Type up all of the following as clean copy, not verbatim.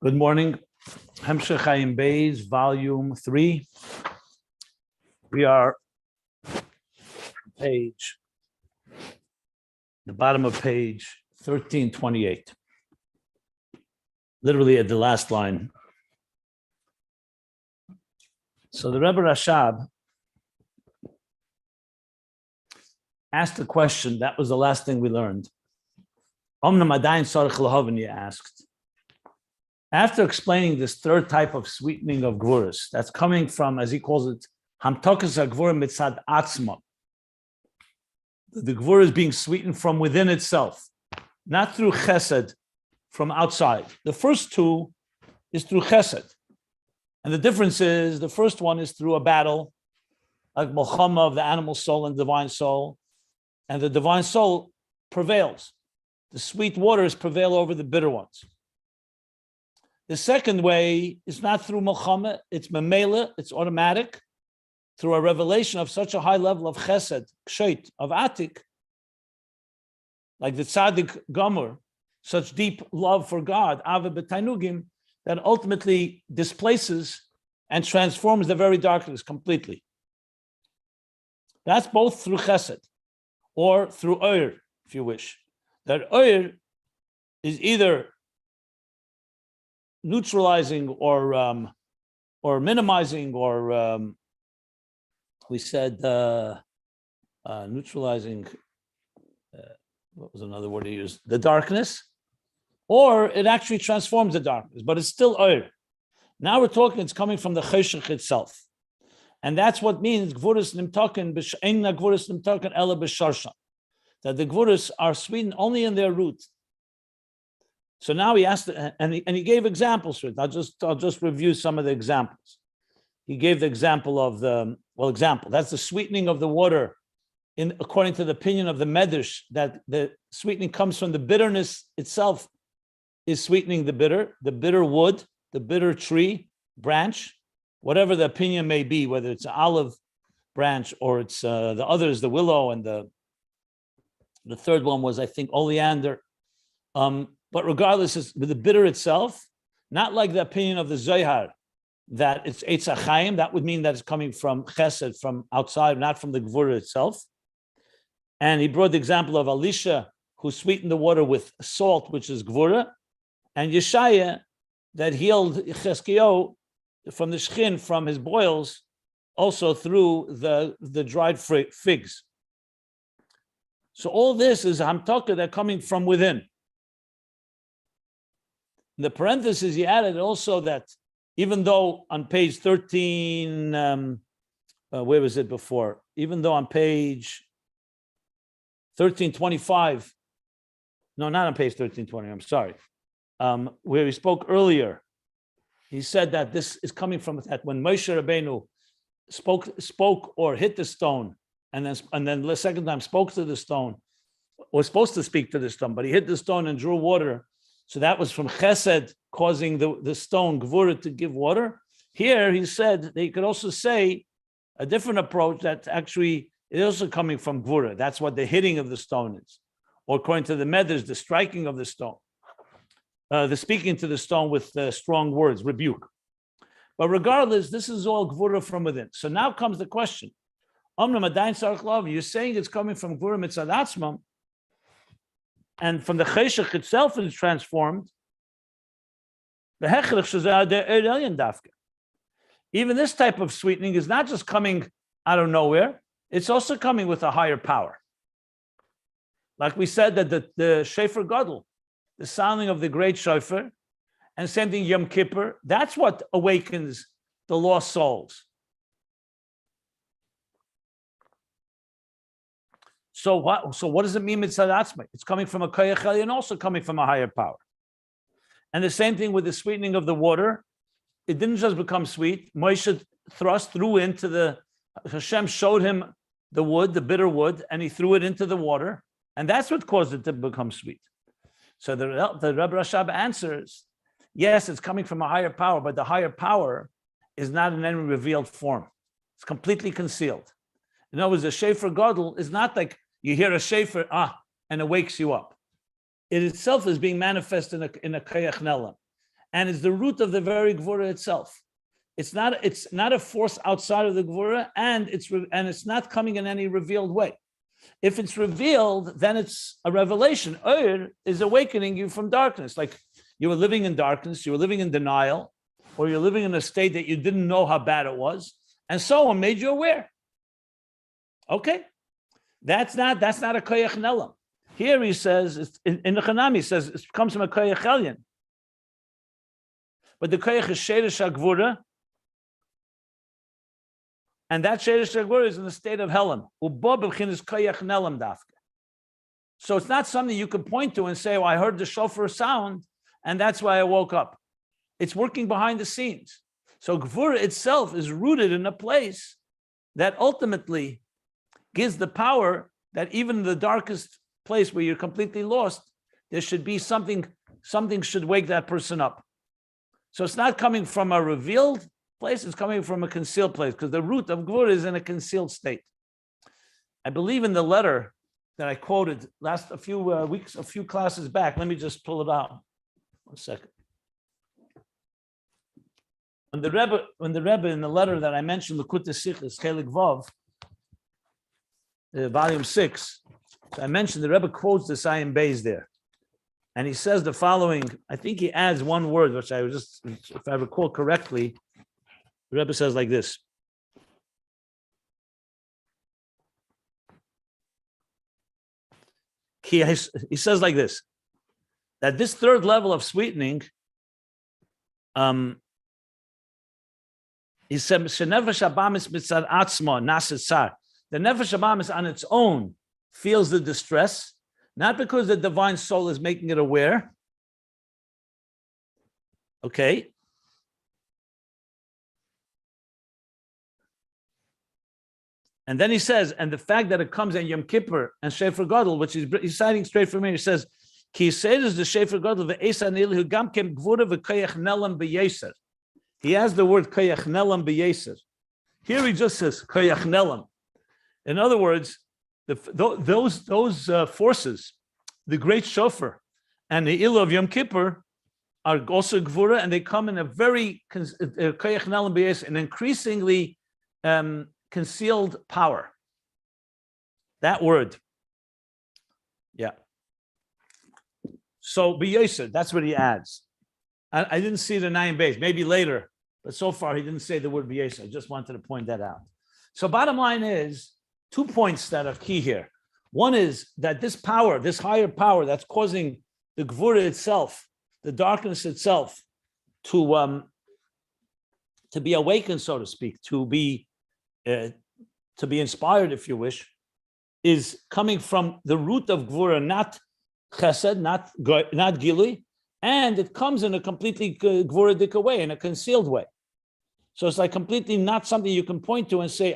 Good morning. Ayin Beis, volume 3. We are the bottom of page 1328. Literally at the last line. So the Rebbe Rashab asked a question. That was the last thing we learned. Omnam adayin tzarich lahavin, he asked. After explaining this third type of sweetening of gvuras, that's coming from, as he calls it, hamtokas hagvura mitzad atzma. The gvura is being sweetened from within itself, not through chesed, from outside. The first two is through chesed. And the difference is, the first one is through a battle, like Milchama of the animal soul and divine soul, and the divine soul prevails. The sweet waters prevail over the bitter ones. The second way is not through Milchama, it's memela, it's automatic, through a revelation of such a high level of chesed, kshet, of atik, like the tzaddik gomer, such deep love for God, Avir b'tainugim, that ultimately displaces and transforms the very darkness completely. That's both through chesed, or through Ohr, if you wish. That Ohr is either neutralizing or minimizing, or we said neutralizing, what was another word he used? The darkness, or it actually transforms the darkness, but it's still Ohr. Now we're talking, it's coming from the Chozer itself. And that's what means gvuras nimtoken b'she'ein gvuras nimtoken ela b'sharshan, that the gvuras are sweetened only in their root. So now he asked, and he gave examples for it. I'll just review some of the examples. He gave the example of that's the sweetening of the water, according to the opinion of the Medrash, that the sweetening comes from the bitterness itself, is sweetening the bitter wood, the bitter tree, branch, whatever the opinion may be, whether it's an olive branch or it's the others, the willow, and the third one was, I think, oleander. But regardless, it's with the bitter itself, not like the opinion of the Zohar, that it's Eitz HaChaim. That would mean that it's coming from chesed, from outside, not from the gvura itself. And he brought the example of Elisha, who sweetened the water with salt, which is gvura, and Yeshaya, that healed Cheskio from the shchin, from his boils, also through the dried figs. So all this is hamtaka, that coming from within. In the parentheses, he added also that even though on page 13, where was it before? Even though on page 1325, no, not on page 1320, I'm sorry, where he spoke earlier, he said that this is coming from that when Moshe Rabbeinu spoke or hit the stone, and then the second time spoke to the stone, was supposed to speak to the stone, but he hit the stone and drew water. So that was from chesed, causing the stone, gvura, to give water. Here he said they could also say a different approach, that actually is also coming from gvura. That's what the hitting of the stone is. Or according to the Medrash, the striking of the stone. The speaking to the stone with strong words, rebuke. But regardless, this is all gvura from within. So now comes the question. You're saying it's coming from gvura mitzad atzmam, and from the Chozer itself is transformed. Even this type of sweetening is not just coming out of nowhere, it's also coming with a higher power. Like we said, that the shofar gadol, the sounding of the great shofar, and sending Yom Kippur, that's what awakens the lost souls. So what does it mean mitzad atzma? It's coming from a koyach elyon, also coming from a higher power. And the same thing with the sweetening of the water. It didn't just become sweet. Moshe threw into Hashem showed him the wood, the bitter wood, and he threw it into the water, and that's what caused it to become sweet. So the Rebbe Rashab answers, yes, it's coming from a higher power, but the higher power is not in any revealed form. It's completely concealed. In other words, the shofar gadol is not like you hear a shofar, and it wakes you up. It itself is being manifest in a koyach nelam. and it's the root of the very Gvura itself. It's not a force outside of the Gvura, and it's not coming in any revealed way. If it's revealed, then it's a revelation. Ohr is awakening you from darkness. Like you were living in darkness, you were living in denial, or you're living in a state that you didn't know how bad it was, and someone made you aware. Okay, that's not a koyach nelam. Here he says, in the Chanami, he says it comes from a koyach elyon. But the koyach is sheirish hagvura, and that sheirish hagvura is in the state of helam. Is koyach nelam dafka. So it's not something you can point to and say, "Oh, I heard the shofar sound, and that's why I woke up." It's working behind the scenes. So gvura itself is rooted in a place that ultimately gives the power that even in the darkest place where you're completely lost, there should be something should wake that person up. So it's not coming from a revealed place, it's coming from a concealed place, because the root of gvura is in a concealed state. I believe in the letter that I quoted a few classes back. Let me just pull it out. 1 second. When the Rebbe in the letter that I mentioned, L'Kutei Sichos, Chelik Vav, volume 6, so I mentioned the Rebbe quotes this Ayin Beis there. And he says the following, I think he adds one word, which if I recall correctly, the Rebbe says like this. He says like this, that this third level of sweetening, he said, "Shenefesh habamis mitzad atzma naset tsar." The nefesh habamis on its own feels the distress, not because the divine soul is making it aware. Okay. And then he says, and the fact that it comes in Yom Kippur and Shefer Gadol, which he's citing straight from here, he says, "Ki says the Shefer Gadol ve'esan ilhu gam kem gvura ve'koyach nelam beyeser." He has the word koyach nelam beyeser. Here he just says koyach nelam. In other words, those forces, the great shofar and the ilah of Yom Kippur, are also gvura, and they come in a very koyach nelam beyeser, an increasingly concealed power. That word, yeah. So beyeser, that's what he adds. I didn't see the Ayin Beis, maybe later, but so far he didn't say the word beyeser. I just wanted to point that out. So bottom line is 2 points that are key here. One is that this power, this higher power that's causing the gvura itself, the darkness itself, to be awakened, so to speak, to be inspired, if you wish, is coming from the root of gvura, not chesed, not gilui, and it comes in a completely gvuradic way, in a concealed way. So it's like completely not something you can point to and say,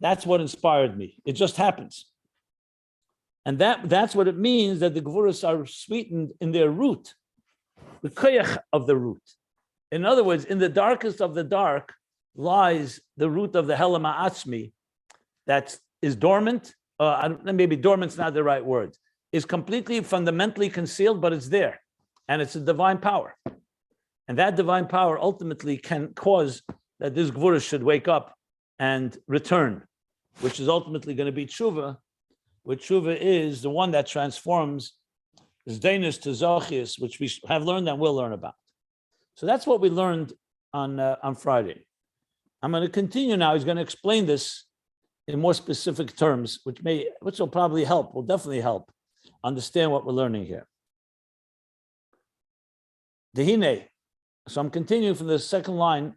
that's what inspired me. It just happens. And that's what it means that the gvuras are sweetened in their root, the koyach of the root. In other words, in the darkest of the dark lies the root of the helam ha'atzmi that is dormant. Maybe dormant's not the right word. Is completely fundamentally concealed, but it's there. And it's a divine power. And that divine power ultimately can cause that this gvura should wake up and return, which is ultimately going to be tshuva, which tshuva is the one that transforms zdeinus to zochius, which we have learned and will learn about. So that's what we learned on Friday. I'm going to continue now. He's going to explain this in more specific terms, which will probably help, will definitely help understand what we're learning here. Dehine. So I'm continuing from the second line,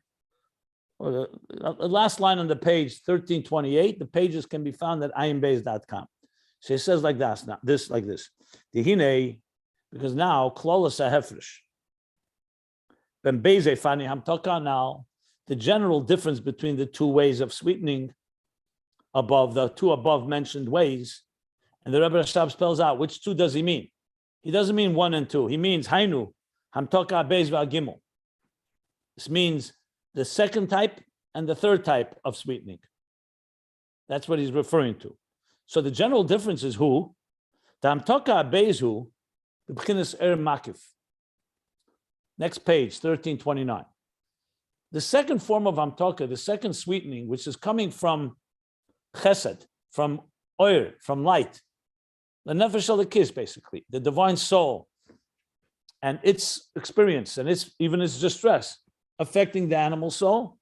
or the last line on the page, 1328. The pages can be found at ayinbeis.com. So it says like this, like this. Dehine, because now, klolas hahefresh. Ben beze fani hamtoka now, the general difference between the two ways of sweetening above, the two above mentioned ways, and the Rebbe Rashab spells out which two does he mean. He doesn't mean 1 and 2. He means hainu, hamtoka beis v'agimel. This means the second type and the third type of sweetening. That's what he's referring to. So the general difference is who? The hamtoka beis hu, the b'chinas makif. Next page, 1329. The second form of Hamtaka, the second sweetening, which is coming from chesed, from ohr, from light, the nefesh halakis, basically, the divine soul, and its experience, and even its distress, affecting the animal soul,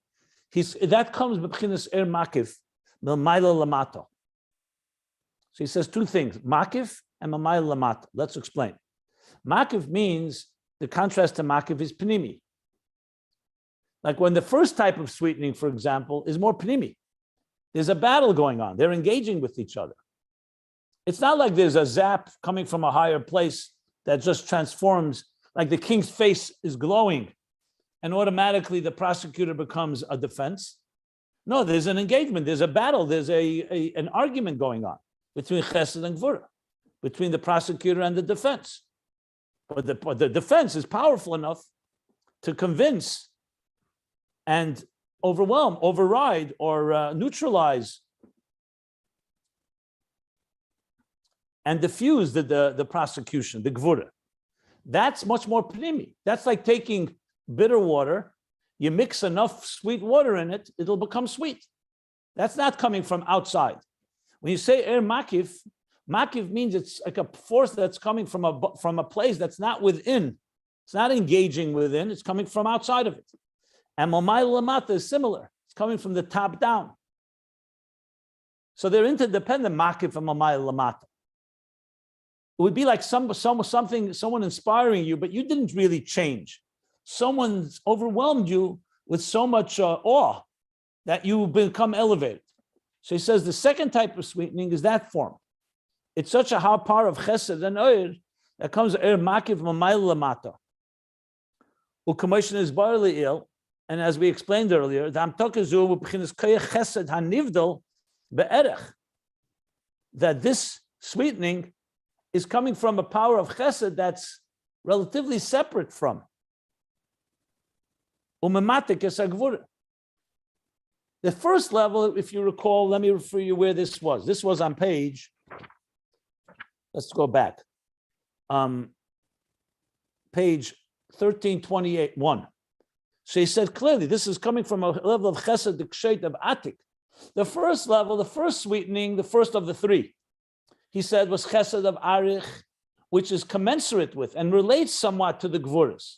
that comes b'chinas er makif, milmayla lamata. So he says two things, makif and milmayla lamata. Let's explain. Makif means, the contrast to makif is pnimi. Like when the first type of sweetening, for example, is more pnimi. There's a battle going on. They're engaging with each other. It's not like there's a zap coming from a higher place that just transforms, like the king's face is glowing and automatically the prosecutor becomes a defense. No, there's an engagement, there's a battle, there's an argument going on between chesed and gvura, between the prosecutor and the defense. But the defense is powerful enough to convince and overwhelm, override, or neutralize and diffuse the prosecution, the gvura. That's much more pnimi. That's like taking bitter water, you mix enough sweet water in it, it'll become sweet. That's not coming from outside. When you say er makif, makif means it's like a force that's coming from a place that's not within. It's not engaging within, it's coming from outside of it. And Mamay Lamata is similar. It's coming from the top down. So they're interdependent, makif and Mamay Lamata. It would be like someone inspiring you, but you didn't really change. Someone's overwhelmed you with so much awe that you become elevated. So he says the second type of sweetening is that form. It's such a high power of chesed and ohr that comes er makiv mamayl lamata. U'kamoshn is barely ill, and as we explained earlier, the amtokazu b'chinas koyach chesed hanivdel be'erech, that this sweetening is coming from a power of chesed that's relatively separate from umematik es agvura. The first level, if you recall, let me refer you where this was. This was on page, let's go back. Page 1328, 1. So he said clearly, this is coming from a level of chesed, the kshet of atik. The first level, the first sweetening, the first of the three, he said was chesed of arich, which is commensurate with and relates somewhat to the gvuras.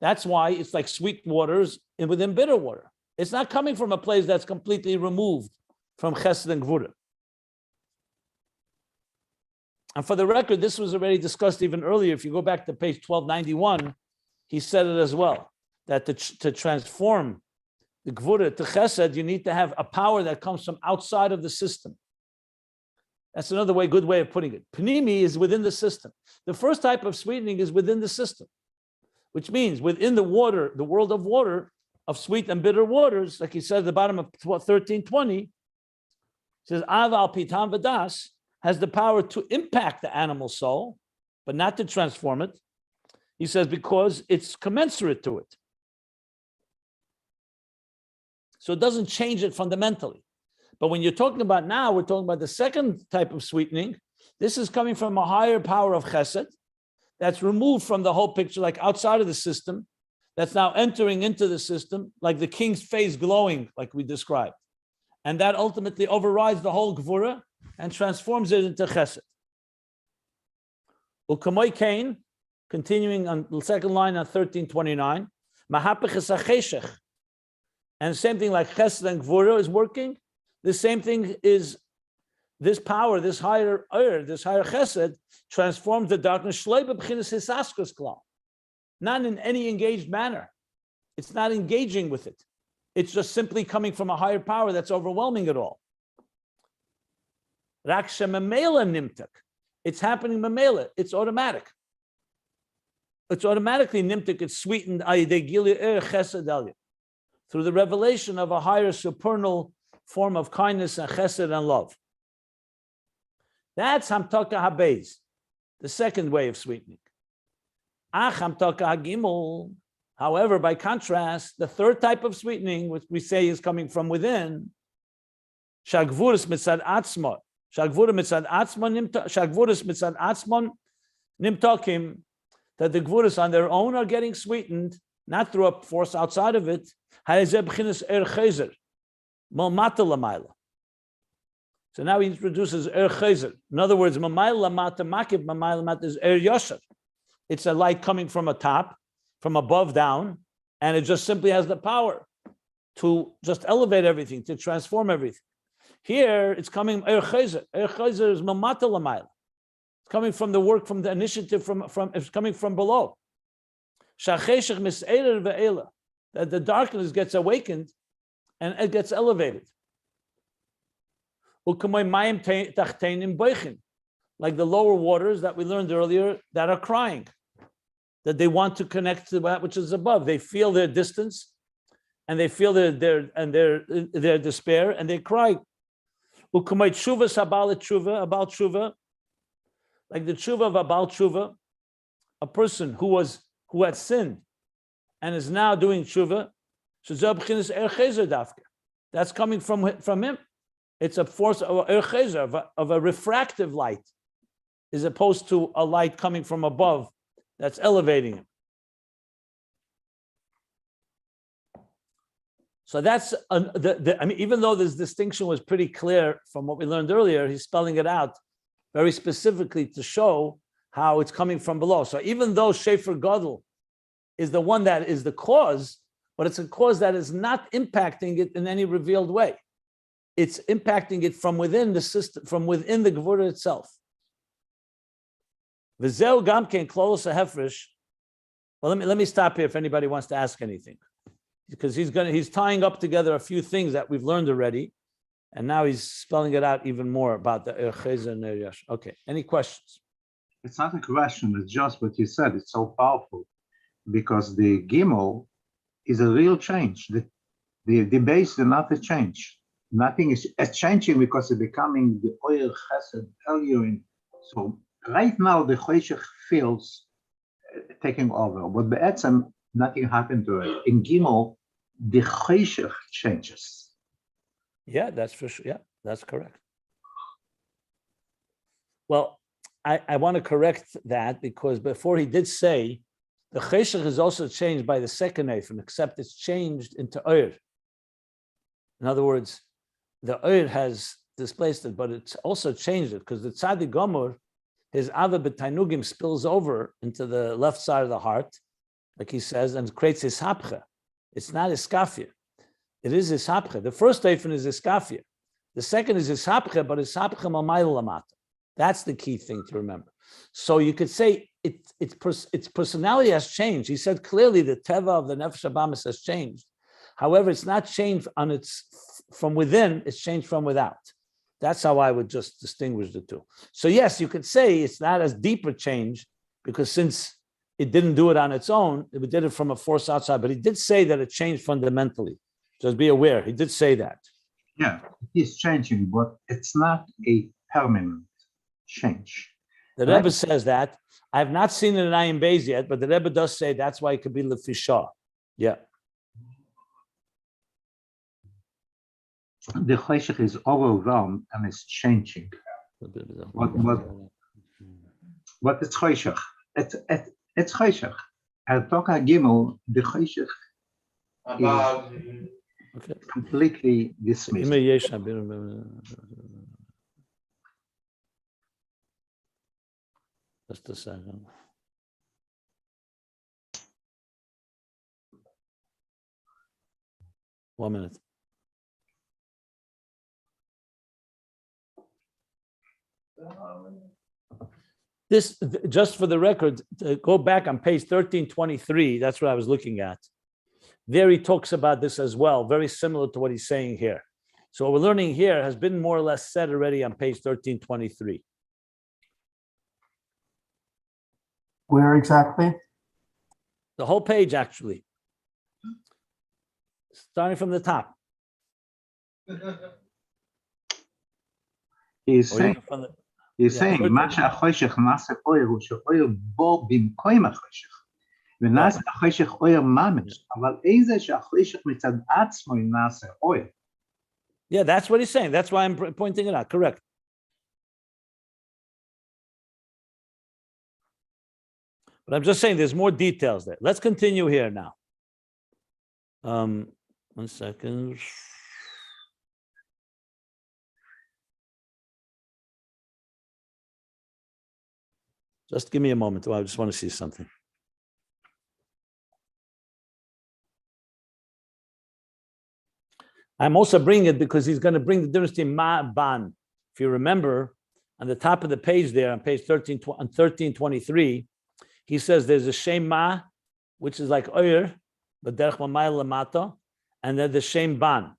That's why it's like sweet waters within bitter water. It's not coming from a place that's completely removed from chesed and gvura. And for the record, this was already discussed even earlier. If you go back to page 1291, he said it as well, that to transform the gvura to chesed, you need to have a power that comes from outside of the system. That's another good way of putting it. Pnimi is within the system. The first type of sweetening is within the system, which means within the water, the world of water, of sweet and bitter waters, like he said at the bottom of 1320, says, Aval Pitam Vadas has the power to impact the animal soul, but not to transform it. He says, because it's commensurate to it. So it doesn't change it fundamentally. But when you're talking about now, we're talking about the second type of sweetening. This is coming from a higher power of chesed that's removed from the whole picture, like outside of the system, that's now entering into the system, like the king's face glowing, like we described. And that ultimately overrides the whole gvura and transforms it into chesed. Ukamoy Kain, continuing on the second line on 1329, mahapech es hacheshech. And same thing like chesed and gvura is working. The same thing is this power, this higher ohr, this higher chesed, transforms the darkness shleiba b'chinas hisaskus klal. Not in any engaged manner. It's not engaging with it. It's just simply coming from a higher power that's overwhelming it all. Rak shememela nimtak. It's happening memela. It's automatic. It's automatically nimtak. It's sweetened through the revelation of a higher supernal form of kindness and chesed and love. That's hamtaka habeis, the second way of sweetening. However, by contrast, the third type of sweetening, which we say is coming from within, shagvuris mitzad atzma, shagvuris mitzad atzma nimtakim, that the Gvuras on their own are getting sweetened, not through a force outside of it. So now he introduces Ohr Chozer. In other words, Mamayla Lamata Makib, Mamayla Lamata is Ohr Yoshor. It's a light coming from a top, from above down, and it just simply has the power to just elevate everything, to transform everything. Here, it's coming Ohr Chozer. Ohr Chozer is Mamata Lamayla. It's coming from the work, from the initiative, it's coming from below. Shacheshech Mis'eler Ve'ela. That the darkness gets awakened and it gets elevated. Like the lower waters that we learned earlier that are crying, that they want to connect to that which is above. They feel their distance and they feel their despair and they cry. Like the tshuva of a Baal tshuva, a person who had sinned and is now doing tshuva. That's coming from him. It's a force of Ohr Chozer, of a refractive light, as opposed to a light coming from above that's elevating him. So that's even though this distinction was pretty clear from what we learned earlier, he's spelling it out very specifically to show how it's coming from below. So even though Shefer Gadol is the one that is the cause, but it's a cause that is not impacting it in any revealed way. It's impacting it from within the system, from within the Gevurah itself. V'zeu gamkein klolos ha'hefresh. Well, let me stop here if anybody wants to ask anything, because he's tying up together a few things that we've learned already, and now he's spelling it out even more about the Ohr Chozer and Ohr Yoshor. Okay, any questions? It's not a question. It's just what you said. It's so powerful because the Gimel is a real change. The base is not a change. Nothing is changing because it's becoming the Ohr Chesed earlier. So right now the Choshech feels taking over, but be'etzem nothing happened to it. In Gimel, the Choshech changes. Yeah, that's for sure. Yeah, that's correct. Well, I want to correct that because before he did say the Choshech is also changed by the second Eifim, except it's changed into Ohr. In other words, the Ohr has displaced it, but it's also changed it because the Tzaddik Gomor, his Avir b'Tainugim spills over into the left side of the heart, like he says, and creates Ishapcha. It's not Iskafia. It is Ishapcha. The first Eifin is Iskafia. The second is Ishapcha, but Ishapcha Mamayla Lamata. That's the key thing to remember. So you could say its personality has changed. He said clearly the Teva of the Nefesh Habamis has changed. However, it's not changed from within, it's changed from without. That's how I would just distinguish the two. So yes, you could say it's not as deep a change because since it didn't do it on its own, it did it from a force outside, but he did say that it changed fundamentally. Just be aware, he did say that. Yeah, it is changing, but it's not a permanent change. The Rebbe says that. I have not seen it in Ayin Beis yet, but the Rebbe does say that's why it could be Lefisha. Yeah. The Choshech is overwhelmed and is changing. What is Choshech? It's Choshech. Al Toka Gimel, the Choshech is completely dismissed. Just a second. One minute. This, just for the record, to go back on page 1323, that's what I was looking at. There he talks about this as well, very similar to what he's saying here. So what we're learning here has been more or less said already on page 1323. Where exactly? The whole page, actually. Starting from the top. He's saying, Masha HaChoshech Nase Ohr הוא שאויר בו במקום החושך. ונעשה החושך אויר ממש, אבל איזה שהחושך מצד עצמו נעשה אויר. Yeah, that's what he's saying. That's why I'm pointing it out. Correct. But I'm just saying there's more details there. Let's continue here now. 1 second. Just give me a moment. I just want to see something. I'm also bringing it because he's going to bring the difference between ma ban. If you remember, on the top of the page there, on page 1323, he says there's a shem ma, which is like oyer, but derech mamayla lamata, and then the shem ban.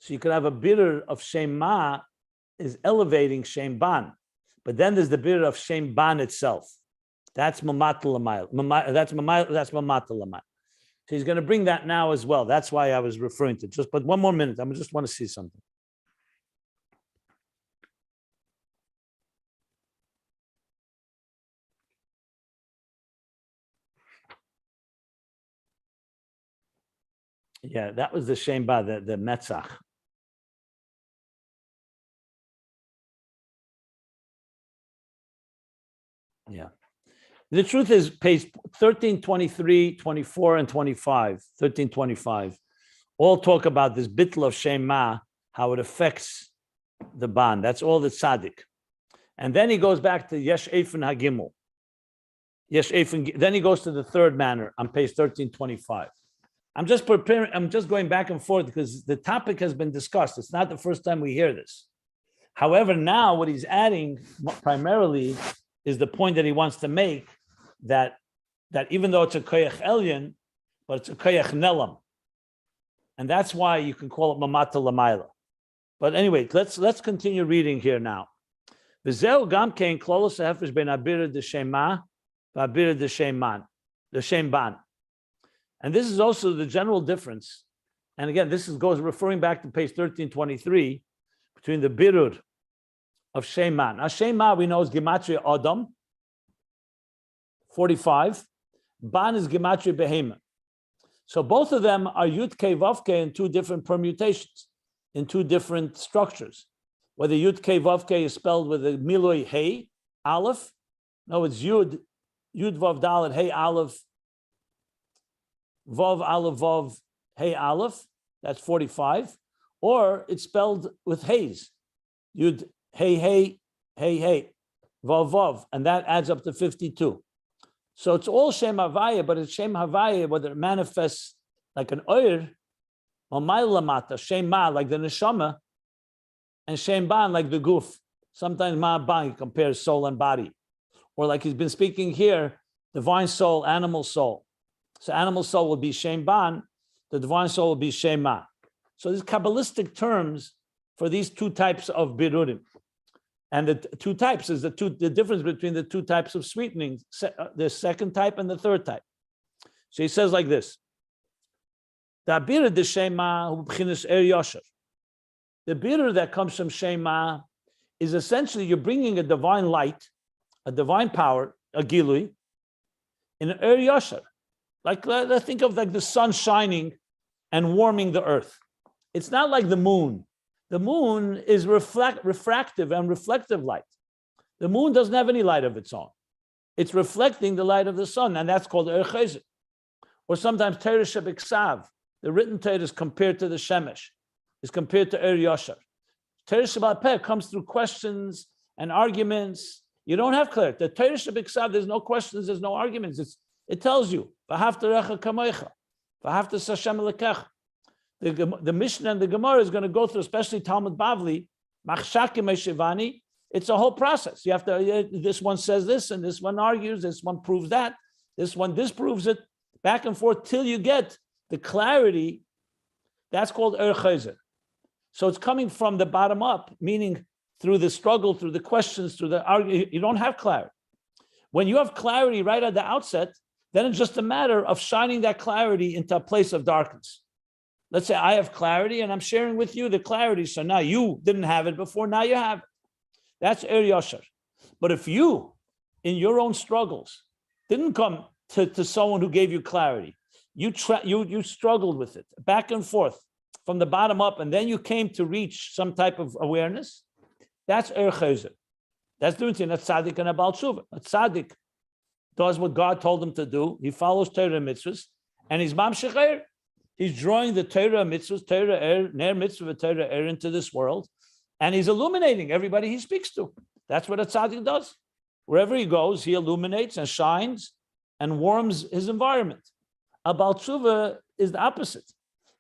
So you could have a birur of shem ma is elevating shem ban, but then there's the birur of shem ban itself. That's mamata lamayla. That's mamata lamayla. So he's going to bring that now as well. That's why I was referring to it. But one more minute. I just want to see something. Yeah, that was the shem ba, the metzach. Yeah. The truth is, page 1323, 24, and 25, 1325, all talk about this bittul of shem ma, how it affects the ban. That's all the tzaddik. And then he goes back to yesh efen hagimel. Yesh efen. Then he goes to the third manner on page 1325. I'm just going back and forth because the topic has been discussed. It's not the first time we hear this. However, now what he's adding primarily is the point that he wants to make, that even though it's a koyach elyon, but it's a koyach nelam. And that's why you can call it mamata lamayla. But anyway, let's continue reading here now. V'zeu gam kein klolos ha'hefesh ben abir de shema v'abir de sheman, the shem ban. And this is also the general difference. And again, goes referring back to page 1323 between the birur of sheman. Now, shema we know is gematria adam, 45. Ban is gematria behema. So both of them are yud ke vav ke in two different permutations, in two different structures. Whether yud ke vav ke is spelled with a miloi hey aleph, no, it's yud vav dalet hey aleph, vav aleph vav hey aleph. That's 45, or it's spelled with hays, yud hey hey hey hey vav vav, and that adds up to 52. So it's all Shem Havaya, but it's Shem Havaya, whether it manifests like an Ohr, or Mailamata, Shem Ma, like the Neshama, and Shem Ban, like the Guf. Sometimes Ma Ban, he compares soul and body. Or like he's been speaking here, divine soul, animal soul. So animal soul will be Shem Ban, the divine soul will be Shem Ma. So there's Kabbalistic terms for these two types of Birurim. And the two types is the difference between the two types of sweetening, the second type and the third type. So he says like this: the Birur de Shema hu b'chinas Ohr Yoshor. The Birur that comes from Shema is essentially you're bringing a divine light, a divine power, a gilui, in an Ohr Yoshor. Like let's think of like the sun shining and warming the earth. It's not like the moon. The moon is refractive and reflective light. The moon doesn't have any light of its own. It's reflecting the light of the sun, and that's called Ohr Chozer. Or sometimes Torah Shebiksav, the written Torah is compared to the Shemesh, is compared to Ohr Yoshor. Torah Shebal Peh comes through questions and arguments. You don't have clarity. The Torah Shebiksav, there's no questions, there's no arguments. It tells you, V'ahavta recha kamoicha, V'ahavta Hashem elekecha. The Mishnah and the Gemara is going to go through, especially Talmud Bavli, Machshakim Eshivani. It's a whole process. You have to, this one says this, and this one argues, this one proves that, this one disproves it, back and forth till you get the clarity. That's called Ohr Chozer. So it's coming from the bottom up, meaning through the struggle, through the questions, through the argument. You don't have clarity. When you have clarity right at the outset, then it's just a matter of shining that clarity into a place of darkness. Let's say I have clarity and I'm sharing with you the clarity. So now you didn't have it before, now you have it. That's Ohr Yoshor. But if you, in your own struggles, didn't come to someone who gave you clarity, you struggled with it back and forth from the bottom up, and then you came to reach some type of awareness, that's Ohr Chozer. That's doing it. That's tzaddik and a Baal Tshuva. A tzaddik does what God told him to do. He follows Torah mitzvahs, and he's mamshech Ohr. He's drawing the Torah mitzvahs, Torah Ohr, ner mitzvah, Torah Ohr into this world, and he's illuminating everybody he speaks to. That's what a tzaddik does. Wherever he goes, he illuminates and shines and warms his environment. A Baal Tshuva is the opposite.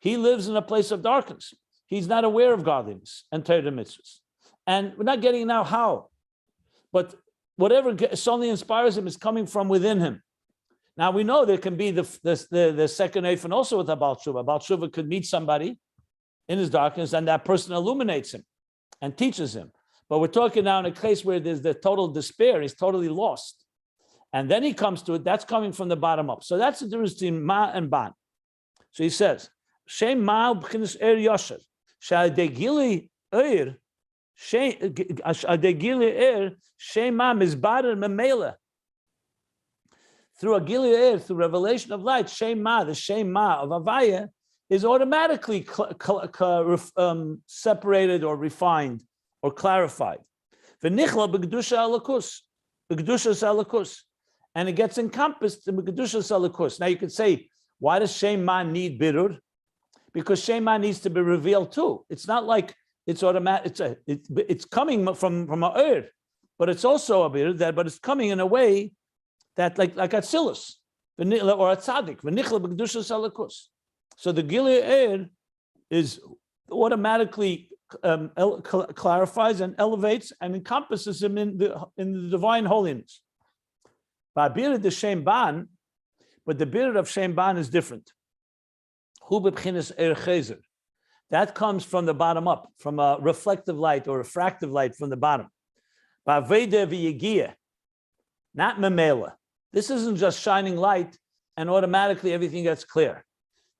He lives in a place of darkness. He's not aware of godliness and Torah mitzvahs. And we're not getting now how, but whatever suddenly inspires him is coming from within him. Now we know there can be the second eifin also with a Baal Tshuva. A Baal Tshuva could meet somebody in his darkness, and that person illuminates him and teaches him. But we're talking now in a case where there's the total despair. He's totally lost. And then he comes to it. That's coming from the bottom up. So that's the difference between ma and ban. So he says, Shem ma b'chinas Ohr Yoshor. Sha'adegili Ohr. Sha'adegili Ohr. Shem ma mizbarer memela. Through a Gili Ohr, through revelation of light, Shem ma, the Shem ma of Avaya, is automatically separated or refined or clarified. V'nichla b'kedusha alakus. B'kedusha alakus. And it gets encompassed in Kedusha Salakus. Now you could say, why does Shem Ma need Birur? Because Shem Ma needs to be revealed too. It's not like it's automatic. It's coming from a Ohr, but it's also a Birur that, but it's coming in a way that like Atzilus or a Tzaddik. V'nichla b'Kedusha Salakus. So the Gili Ohr is automatically clarifies and elevates and encompasses him in the divine holiness. Birur the Shem Ban, but the Birur of Shem Ban is different. Hu b'chinas Ohr Chozer. That comes from the bottom up, from a reflective light or refractive light from the bottom. Ba'aveda v'yegia, not memela. This isn't just shining light and automatically everything gets clear.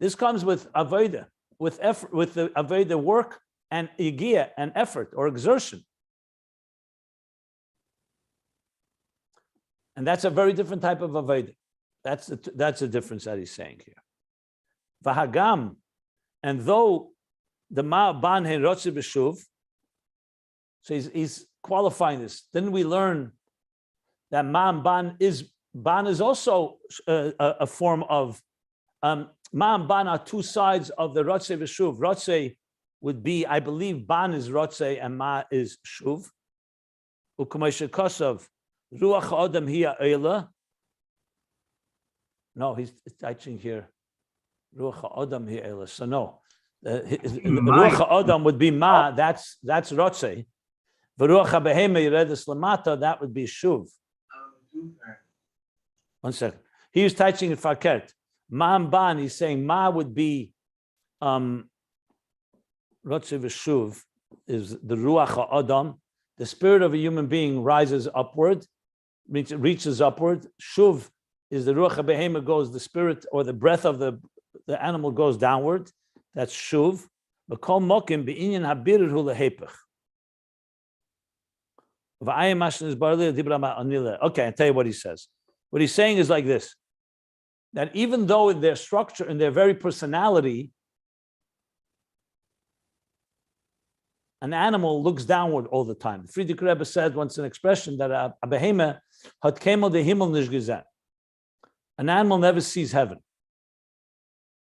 This comes with aveda, with effort, with the aveda work and yegia and effort or exertion. And that's a very different type of avodah. That's the difference that he's saying here. V'hagam, and though the ma ban hen rotze b'shuv, so he's qualifying this. Then we learn that ma and ban is also a form of ma and ban are two sides of the rotze b'shuv. Rotze would be, I believe, ban is rotze and ma is shuv. U'kumay shekosov. Ruach Adam hiya Eila. No, he's teaching here. Ruach Adam hiya Eila. So no, Ruach Adam would be ma. That's Rotze. V'Ruach HaBehema Yeredes Lamata. That would be Shuv. 1 second. He was teaching in Fakert. Ma and Ban. He's saying ma would be Rotze v'Shuv is the Ruach Adam. The spirit of a human being rises upward. Reaches upward. Shuv is the ruach behema goes, the spirit or the breath of the animal goes downward. That's shuv. V'kol mokim be'inyan habirur hu lehepech. V'ayim mashon is barli dibra ma'anila. Okay, I'll tell you what he says. What he's saying is like this: that even though in their structure, in their very personality, an animal looks downward all the time. Friedrich Rebbe said once an expression that a behema hat kemel de himmel nicht gesehen. An animal never sees heaven.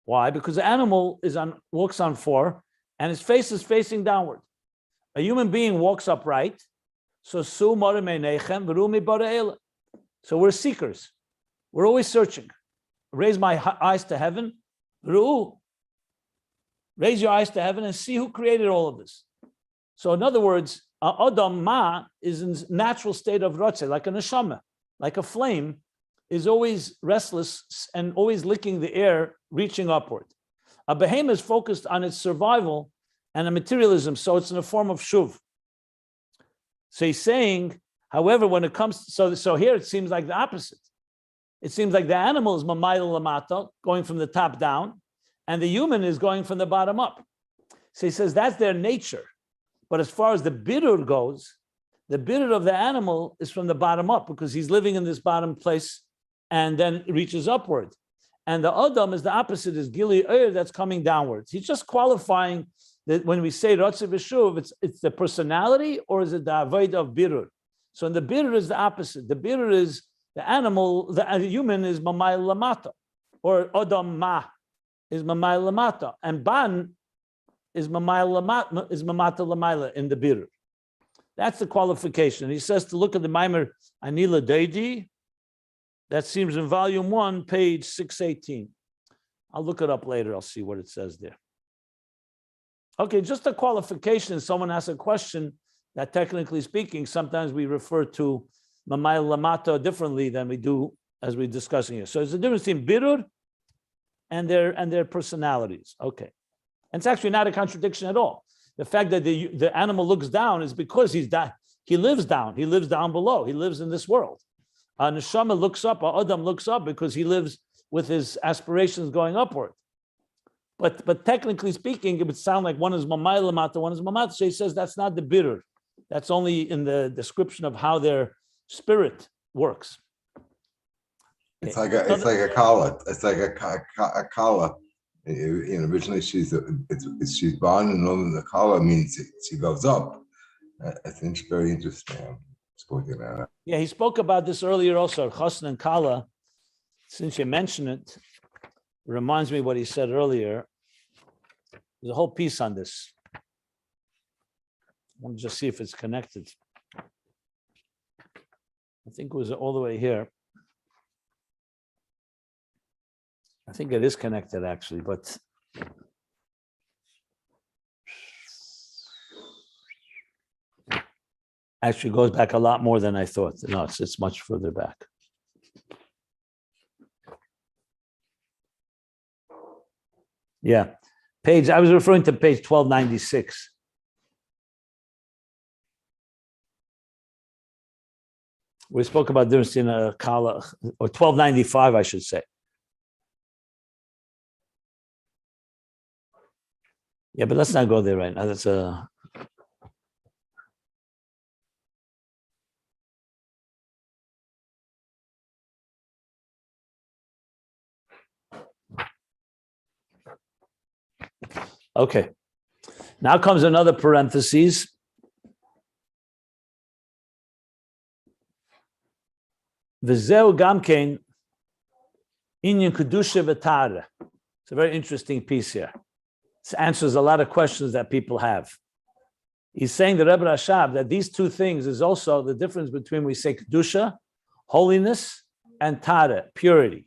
Why? Because the animal walks on four and his face is facing downward. A human being walks upright. So we're seekers. We're always searching. Raise my eyes to heaven. Raise your eyes to heaven and see who created all of this. So in other words, Adam Ma is in natural state of rotze, like a neshama, like a flame, is always restless and always licking the air, reaching upward. A behemoth is focused on its survival and a materialism, so it's in a form of shuv. So he's saying, however, when it comes, so here it seems like the opposite. It seems like the animal is mamayla lamata, going from the top down, and the human is going from the bottom up. So he says that's their nature. But as far as the birur goes, the birur of the animal is from the bottom up because he's living in this bottom place and then reaches upward. And the Adam is the opposite, is Gili Ohr, that's coming downwards. He's just qualifying that when we say Rotze v'Shuv, it's the personality or is it the Avodah of birur? So in the birur is the opposite. The birur is The animal, the human is mamayil lamata, or odam ma is mamayil lamata, and ban is mamayil lamata, is mamata lamayla in the birur. That's the qualification. He says to look at the Maimer Anila Deidi. That seems in volume 1, page 618. I'll look it up later. I'll see what it says there. Okay, just a qualification. Someone asks a question that, technically speaking, sometimes we refer to Mamayil Lamata differently than we do as we're discussing here. So there's a difference between Birur and their personalities. Okay. And it's actually not a contradiction at all. The fact that the animal looks down is because he lives down. He lives down below. He lives in this world. Neshama looks up, Adam looks up because he lives with his aspirations going upward. But technically speaking, it would sound like one is Mamayil Lamata, one is Mamata. So he says that's not the Birur. That's only in the description of how their spirit works. It's like a kala. It's like a kala. Originally she's born, and then the kala means she goes up. I think it's very interesting. Yeah, he spoke about this earlier also. Chassidus and kala. Since you mention it, reminds me what he said earlier. There's a whole piece on this. I want to just see if it's connected. I think it was all the way here. I think it is connected actually, but actually goes back a lot more than I thought. No, it's much further back. Yeah, I was referring to page 1296. We spoke about difference in a kala, or 1295, I should say. Yeah, but let's not go there right now. That's a... Okay. Now comes another parenthesis. V'zeu gamkein inyan Kedusha v'Tahara. It's a very interesting piece here. This answers a lot of questions that people have. He's saying, the Rebbe Rashab, that these two things is also the difference between, we say Kedusha, holiness, and Tahara, purity.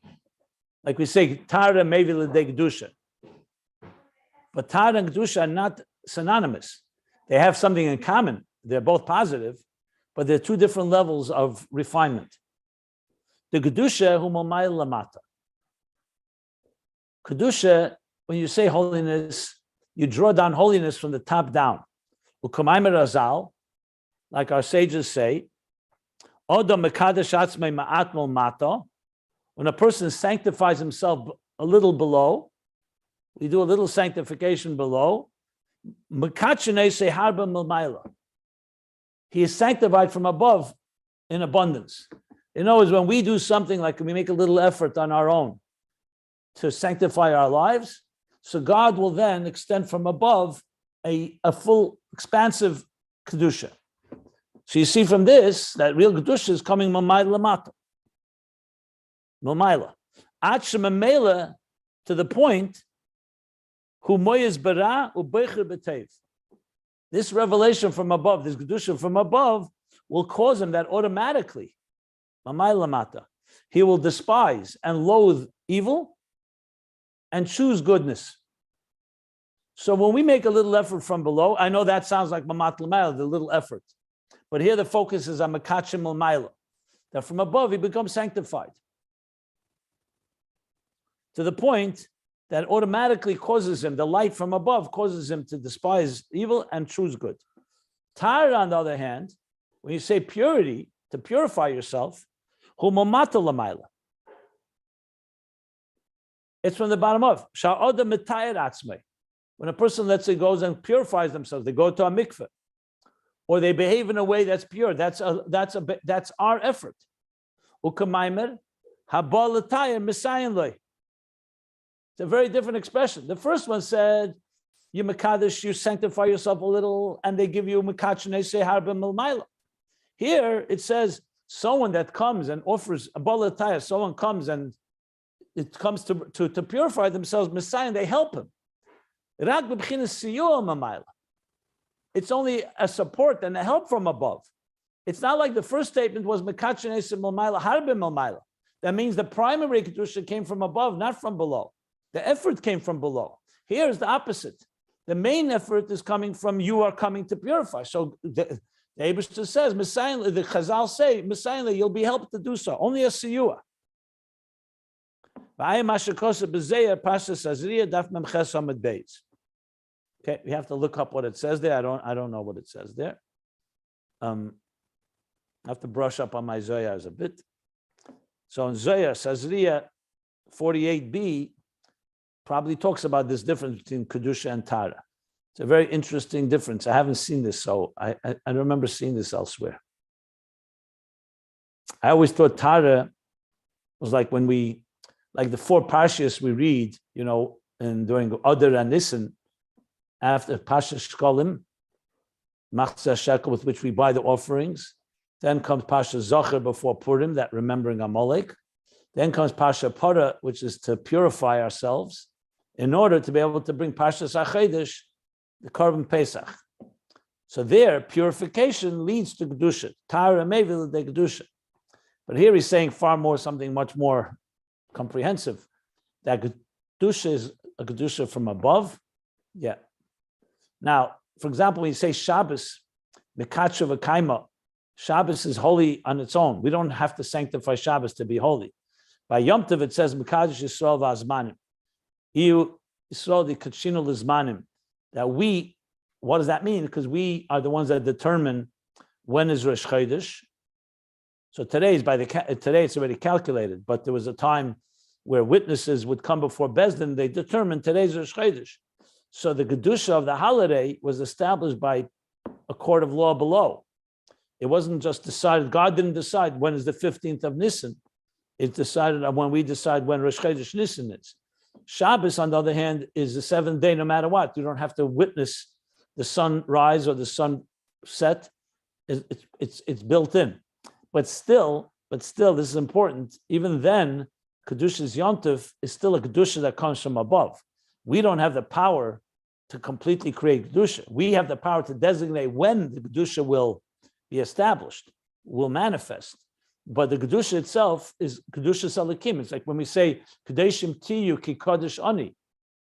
Like we say, Tahara mevi l'dei Kedusha. But Tahara and Kedusha are not synonymous. They have something in common. They're both positive, but they're two different levels of refinement. The Kedusha hu mamayil lamata. Kedusha, when you say holiness, you draw down holiness from the top down. U'kamayim razal, like our sages say, Odom mekadesh atzmei ma'at mol mato. When a person sanctifies himself a little below, we do a little sanctification below. He is sanctified from above in abundance. In other words, when we do something like we make a little effort on our own to sanctify our lives, so God will then extend from above a full, expansive Kedusha. So you see from this that real Kedusha is coming Mamayla Lamata. Mamayla. Mamela to the point this revelation from above, this Kedusha from above, will cause him that automatically, he will despise and loathe evil and choose goodness. So when we make a little effort from below, I know that sounds like Mamat L'mayla, the little effort. But here the focus is on Makachim L'mayla, that from above he becomes sanctified. To the point that automatically causes him, the light from above causes him to despise evil and choose good. Tahara, on the other hand, when you say purity, to purify yourself, humamata lamayla. It's from the bottom up. When a person, let's say, goes and purifies themselves, they go to a mikveh, or they behave in a way that's pure. That's our effort. Ukamaimer habal l'tayir misayin loy. It's a very different expression. The first one said, you mekadesh, you sanctify yourself a little, and they give you mekach and they say harbim milmayla. Here it says, someone that comes and offers a balataya, someone comes and it comes to purify themselves, Messiah, and they help him. It's only a support and a help from above. It's not like the first statement was that means the primary Kedusha came from above, not from below. The effort came from below. Here is the opposite. The main effort is coming from you are coming to purify. So the Eibishter says, Messiah, the Chazal say, Messiah, you'll be helped to do so. Only a siyua. Okay, we have to look up what it says there. I don't know what it says there. I have to brush up on my Zoyars a bit. So in Zoyar, Sazriya 48b probably talks about this difference between Kedusha and Tahara. It's a very interesting difference. I haven't seen this, so I remember seeing this elsewhere. I always thought Tahara was like when like the 4 parshas we read, and during Adar and Nisan, after Pasha Shkolim, Machzah Shekel, with which we buy the offerings. Then comes Pasha Zocher before Purim, that remembering Amalek. Then comes Pasha Para, which is to purify ourselves in order to be able to bring Pasha Sachedesh, the Korban Pesach. So there, purification leads to Kedusha. Tahara Mevil de Kedusha. But here he's saying far more, something much more comprehensive. That Kedusha is a Kedusha from above. Yeah. Now, for example, when you say Shabbos, Mekacha v'kaima, Shabbos is holy on its own. We don't have to sanctify Shabbos to be holy. By Yom Tov, it says Mekadosh Yisrael v'azmanim. Iu Yisrael d'kachinu l'zmanim. That we, what does that mean? Because we are the ones that determine when is Rosh Chodesh. So today it's already calculated, but there was a time where witnesses would come before Bezdin, they determined today's Rosh Chodesh. So the Kedusha of the holiday was established by a court of law below. It wasn't just decided, God didn't decide when is the 15th of Nisan. It decided when we decide when Rosh Chodesh Nisan is. Shabbos, on the other hand, is the 7th day no matter what. You don't have to witness the sun rise or the sun set. It's built in. But still, this is important. Even then, Kedusha's Yontif is still a Kedusha that comes from above. We don't have the power to completely create Kedusha. We have the power to designate when the Kedusha will be established, will manifest. But the Kedusha itself is Kedusha Salakim. It's like when we say, Kedeshim Tiyu Ki Kodesh Ani.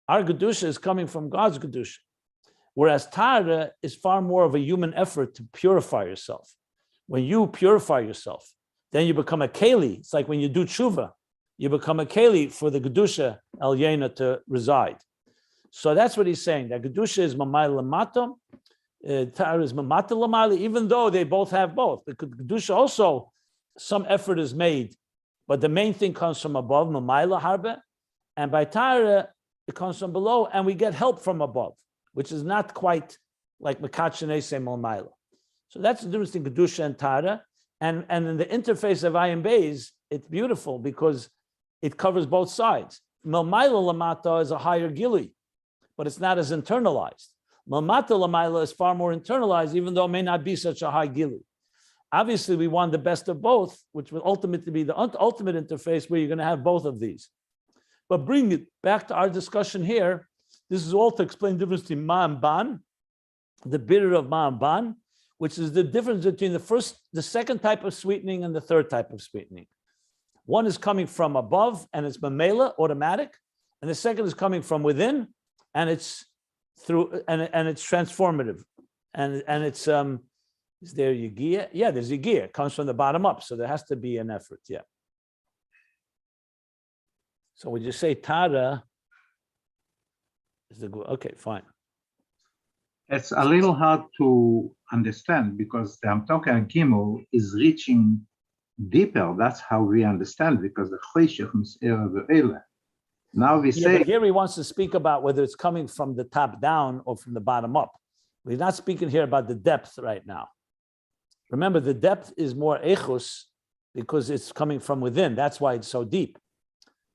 Our Kedusha is coming from God's Kedusha. Whereas Tahara is far more of a human effort to purify yourself. When you purify yourself, then you become a Keli. It's like when you do tshuva, you become a Keli for the Kedusha El Yena to reside. So that's what he's saying. That Kedusha is Mamay Lamato, Tahara is Mamata Lamali, even though they both have both. The Kedusha also, some effort is made, but the main thing comes from above, Mamay Laharbe, and by Tahara, it comes from below, and we get help from above, which is not quite like Mekachanei Se Malmaila. So that's the difference between Kedusha and Tahara. And in the interface of Ayin Beis, it's beautiful because it covers both sides. Malmaila Lamata is a higher gili, but it's not as internalized. Malmata Lamaila is far more internalized, even though it may not be such a high gili. Obviously, we want the best of both, which will ultimately be the ultimate interface where you're going to have both of these. But bring it back to our discussion here. This is all to explain the difference between Ma and Ban, the Birur of Ma and Ban, which is the difference between the second type of sweetening and the third type of sweetening. One is coming from above and it's mamela, automatic, and the second is coming from within and it's through and it's transformative. And it's is there Yigia? Yeah, there's Yigia. It comes from the bottom up, so there has to be an effort. Yeah. So would you say Tahara is the good? Okay, fine. It's a little hard to understand because the Amtok and Gimel is reaching deeper. That's how we understand, because the Choshech is Erev. Now we say but here he wants to speak about whether it's coming from the top down or from the bottom up. We're not speaking here about the depth right now. Remember, the depth is more echus because it's coming from within. That's why it's so deep.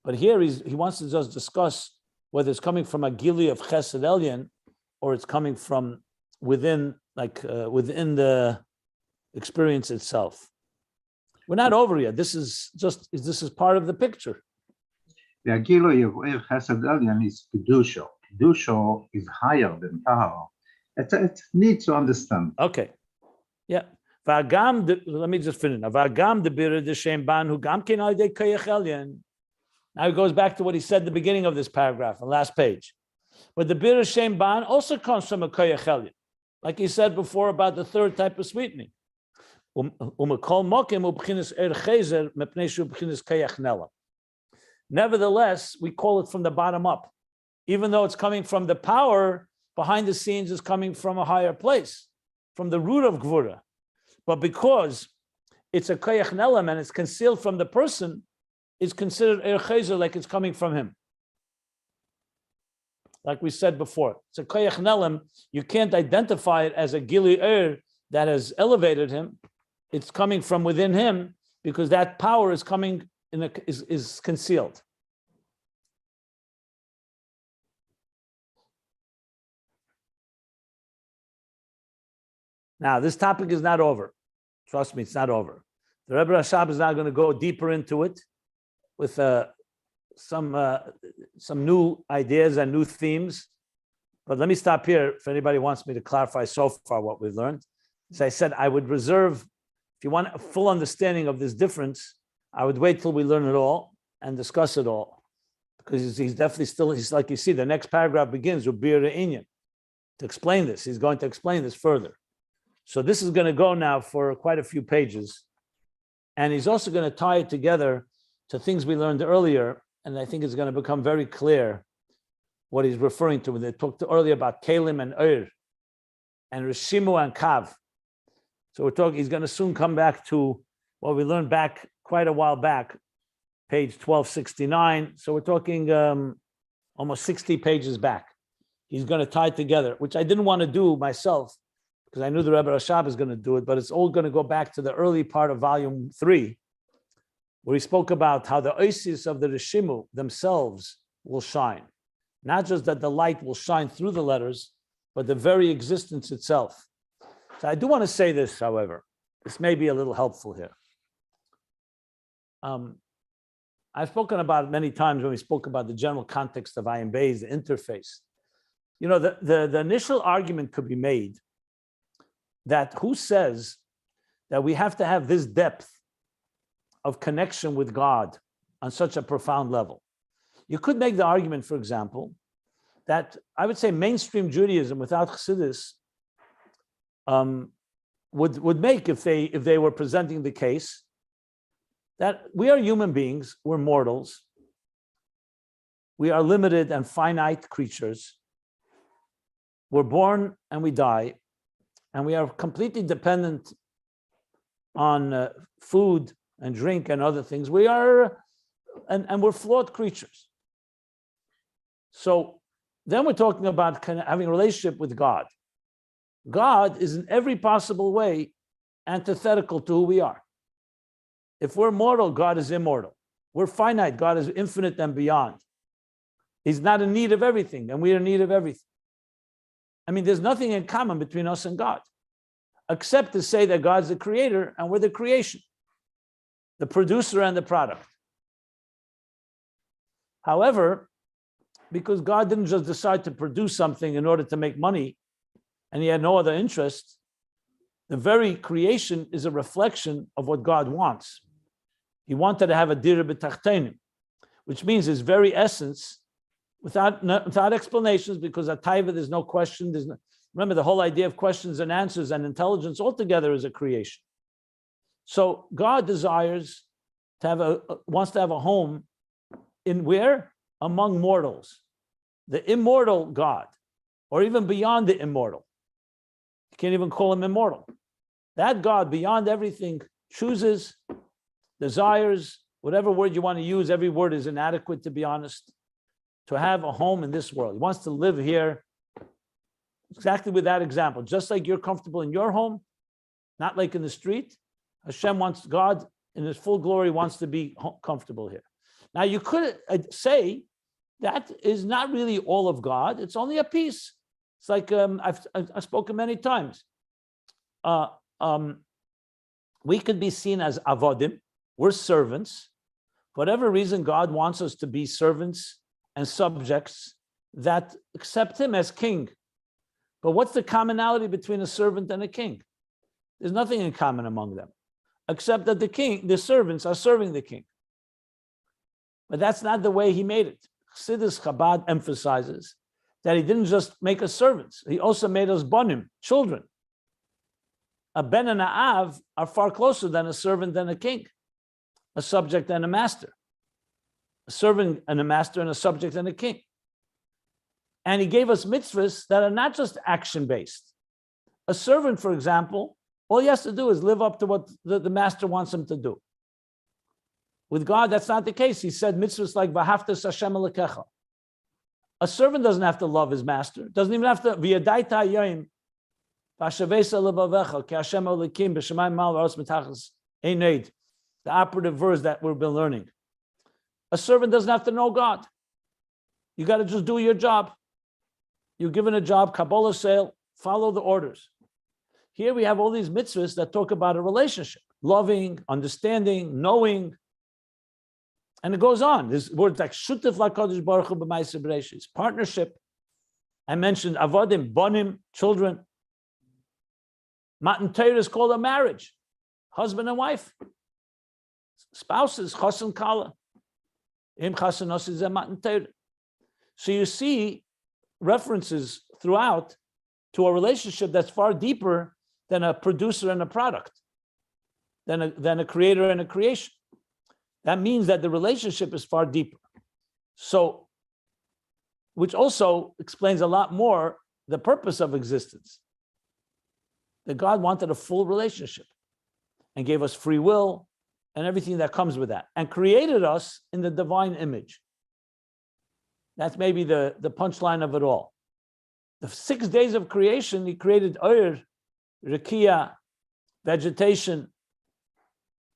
But here he wants to just discuss whether it's coming from a gili of chesed elyon or it's coming from within, within the experience itself. We're not over yet. This is part of the picture. והגילוי of Ohr Chesed Elyon is Kedusha. Kedusha is higher than Tahara. It needs to understand. Okay. Yeah. Let me just finish. V'agam de Birur de Shem ban hu gam ken al yedei koyach elyon. Now he goes back to what he said at the beginning of this paragraph, the last page. But the Birur Shem ban also comes from a koyach elyon, like he said before about the third type of sweetening. Nevertheless, we call it from the bottom up, even though it's coming from the power behind the scenes is coming from a higher place, from the root of Gvura. But because it's a koyach nelam and it's concealed from the person, it's considered Ohr Chozer, like it's coming from him. Like we said before, it's a koyach nelam. You can't identify it as a gili Ohr that has elevated him. It's coming from within him because that power is coming is concealed. Now, this topic is not over. Trust me, it's not over. The Rebbe Rashab is now going to go deeper into it with some new ideas and new themes. But let me stop here if anybody wants me to clarify so far what we've learned. As I said, I would reserve, if you want a full understanding of this difference, I would wait till we learn it all and discuss it all. Because he's definitely still, he's like you see, the next paragraph begins with Birur of Ohr Yoshor to explain this. He's going to explain this further. So this is going to go now for quite a few pages. And he's also going to tie it together to things we learned earlier. And I think it's going to become very clear what he's referring to when they talked earlier about Kalim and Ohr and Rishimu and Kav. So we're talking, he's going to soon come back to what we learned back quite a while back, page 1269. So we're talking almost 60 pages back. He's going to tie it together, which I didn't want to do myself because I knew the Rebbe Rashab is going to do it, but it's all going to go back to the early part of volume 3, where he spoke about how the oasis of the Rishimu themselves will shine. Not just that the light will shine through the letters, but the very existence itself. So I do want to say this, however. This may be a little helpful here. I've spoken about it many times when we spoke about the general context of Ayin Beis, the interface. You know, the initial argument could be made that who says that we have to have this depth of connection with God on such a profound level? You could make the argument, for example, that I would say mainstream Judaism without Chassidus would make, if they were presenting the case, that we are human beings, we're mortals, we are limited and finite creatures, we're born and we die, and we are completely dependent on food and drink and other things. We are, and we're flawed creatures. So then we're talking about having a relationship with God. God is in every possible way antithetical to who we are. If we're mortal, God is immortal. We're finite, God is infinite and beyond. He's not in need of everything, and we are in need of everything. I mean, there's nothing in common between us and God, except to say that God's the creator and we're the creation, the producer and the product. However, because God didn't just decide to produce something in order to make money, and he had no other interest, the very creation is a reflection of what God wants. He wanted to have a dira b'tachtenim, which means his very essence, without explanations, because at Taiva there's no question. Remember, the whole idea of questions and answers and intelligence altogether is a creation. So God desires to wants to have a home in where? Among mortals. The immortal God, or even beyond the immortal. You can't even call him immortal. That God, beyond everything, chooses, desires, whatever word you want to use, every word is inadequate, to be honest, to have a home in this world. He wants to live here exactly with that example. Just like you're comfortable in your home, not like in the street, Hashem wants, God in his full glory wants to be comfortable here. Now you could say that is not really all of God. It's only a piece. It's like I've spoken many times. we could be seen as avodim. We're servants. For whatever reason, God wants us to be servants and subjects that accept him as king. But what's the commonality between a servant and a king? There's nothing in common among them, except that the servants are serving the king. But that's not the way he made it. Chassidus Chabad emphasizes that he didn't just make us servants, he also made us bonim, children. A ben and a av are far closer than a servant and a king, a subject and a master, a servant and a master and a subject and a king. And he gave us mitzvahs that are not just action-based. A servant, for example, all he has to do is live up to what the master wants him to do. With God, that's not the case. He said mitzvahs like v'haftas Hashem Elokecha. A servant doesn't have to love his master. Doesn't even have to v'yadaita hayom v'ashavesa levavecha ki Hashem Elokim b'shamayim mal v'aretz mitachas eined. The operative verse that we've been learning. A servant doesn't have to know God. You got to just do your job. You're given a job, Kabbalah sale, follow the orders. Here we have all these mitzvahs that talk about a relationship, loving, understanding, knowing, and it goes on. There's words like Shutif LaKadosh Baruch Hu b'Ma'aseh Bereishis, partnership. I mentioned Avodim, Bonim, children. Matan Torah is called a marriage, husband and wife, spouses, Chasen Kala. Im Chasen Osi Zeh Matan Torah. So you see references throughout to a relationship that's far deeper than a producer and a product, than a creator and a creation. That means that the relationship is far deeper. So, which also explains a lot more the purpose of existence. That God wanted a full relationship and gave us free will and everything that comes with that, and created us in the divine image. That's maybe the punchline of it all. The 6 days of creation, he created Ohr, Rekia, vegetation,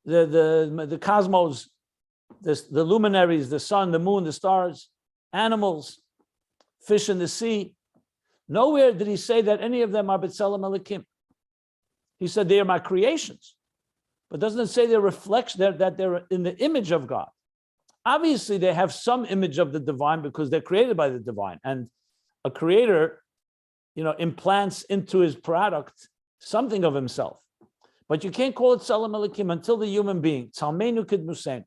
the cosmos, the luminaries, the sun, the moon, the stars, animals, fish in the sea. Nowhere did he say that any of them are B'Tselem Elokim. He said they are my creations, but doesn't it say they're reflection, that they're in the image of God? Obviously, they have some image of the divine because they're created by the divine, and a creator, implants into his product something of himself. But you can't call it Tselem Elokim until the human being, Tzalmeinu Kidmusein.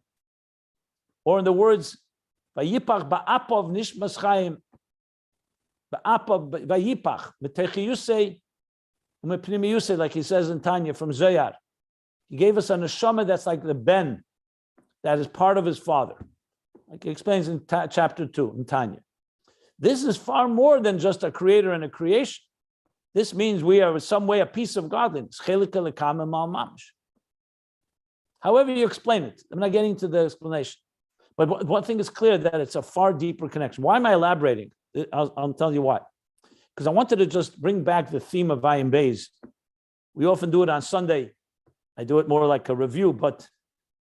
Or in the words, Vayipach ba'apov nishmas chayim, ba'apov vayipach, b'techiyusei, u'mepnimiyusei, like he says in Tanya from Zohar. He gave us a neshama that's like the ben, that is part of his father. Like he explains in chapter 2 in Tanya. This is far more than just a creator and a creation. This means we are in some way a piece of godliness. However you explain it, I'm not getting to the explanation. But one thing is clear, that it's a far deeper connection. Why am I elaborating? I'll tell you why. Because I wanted to just bring back the theme of Ayin Beis. We often do it on Sunday. I do it more like a review, but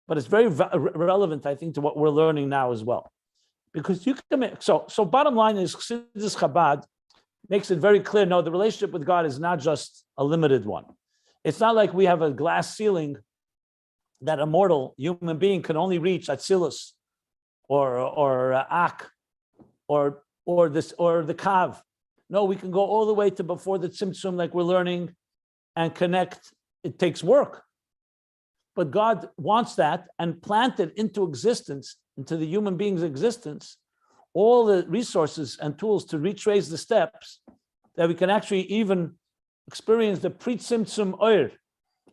it's very relevant, I think, to what we're learning now as well. Because you can make, so bottom line is, Chassidus Chabad makes it very clear, no, the relationship with God is not just a limited one. It's not like we have a glass ceiling that a mortal human being can only reach Atzilus or Ak or the Kav. No, we can go all the way to before the Tzimtzum, like we're learning, and connect. It takes work. But God wants that and planted into existence, into the human being's existence, all the resources and tools to retrace the steps that we can actually even experience the pre-Tzimtzum Ohr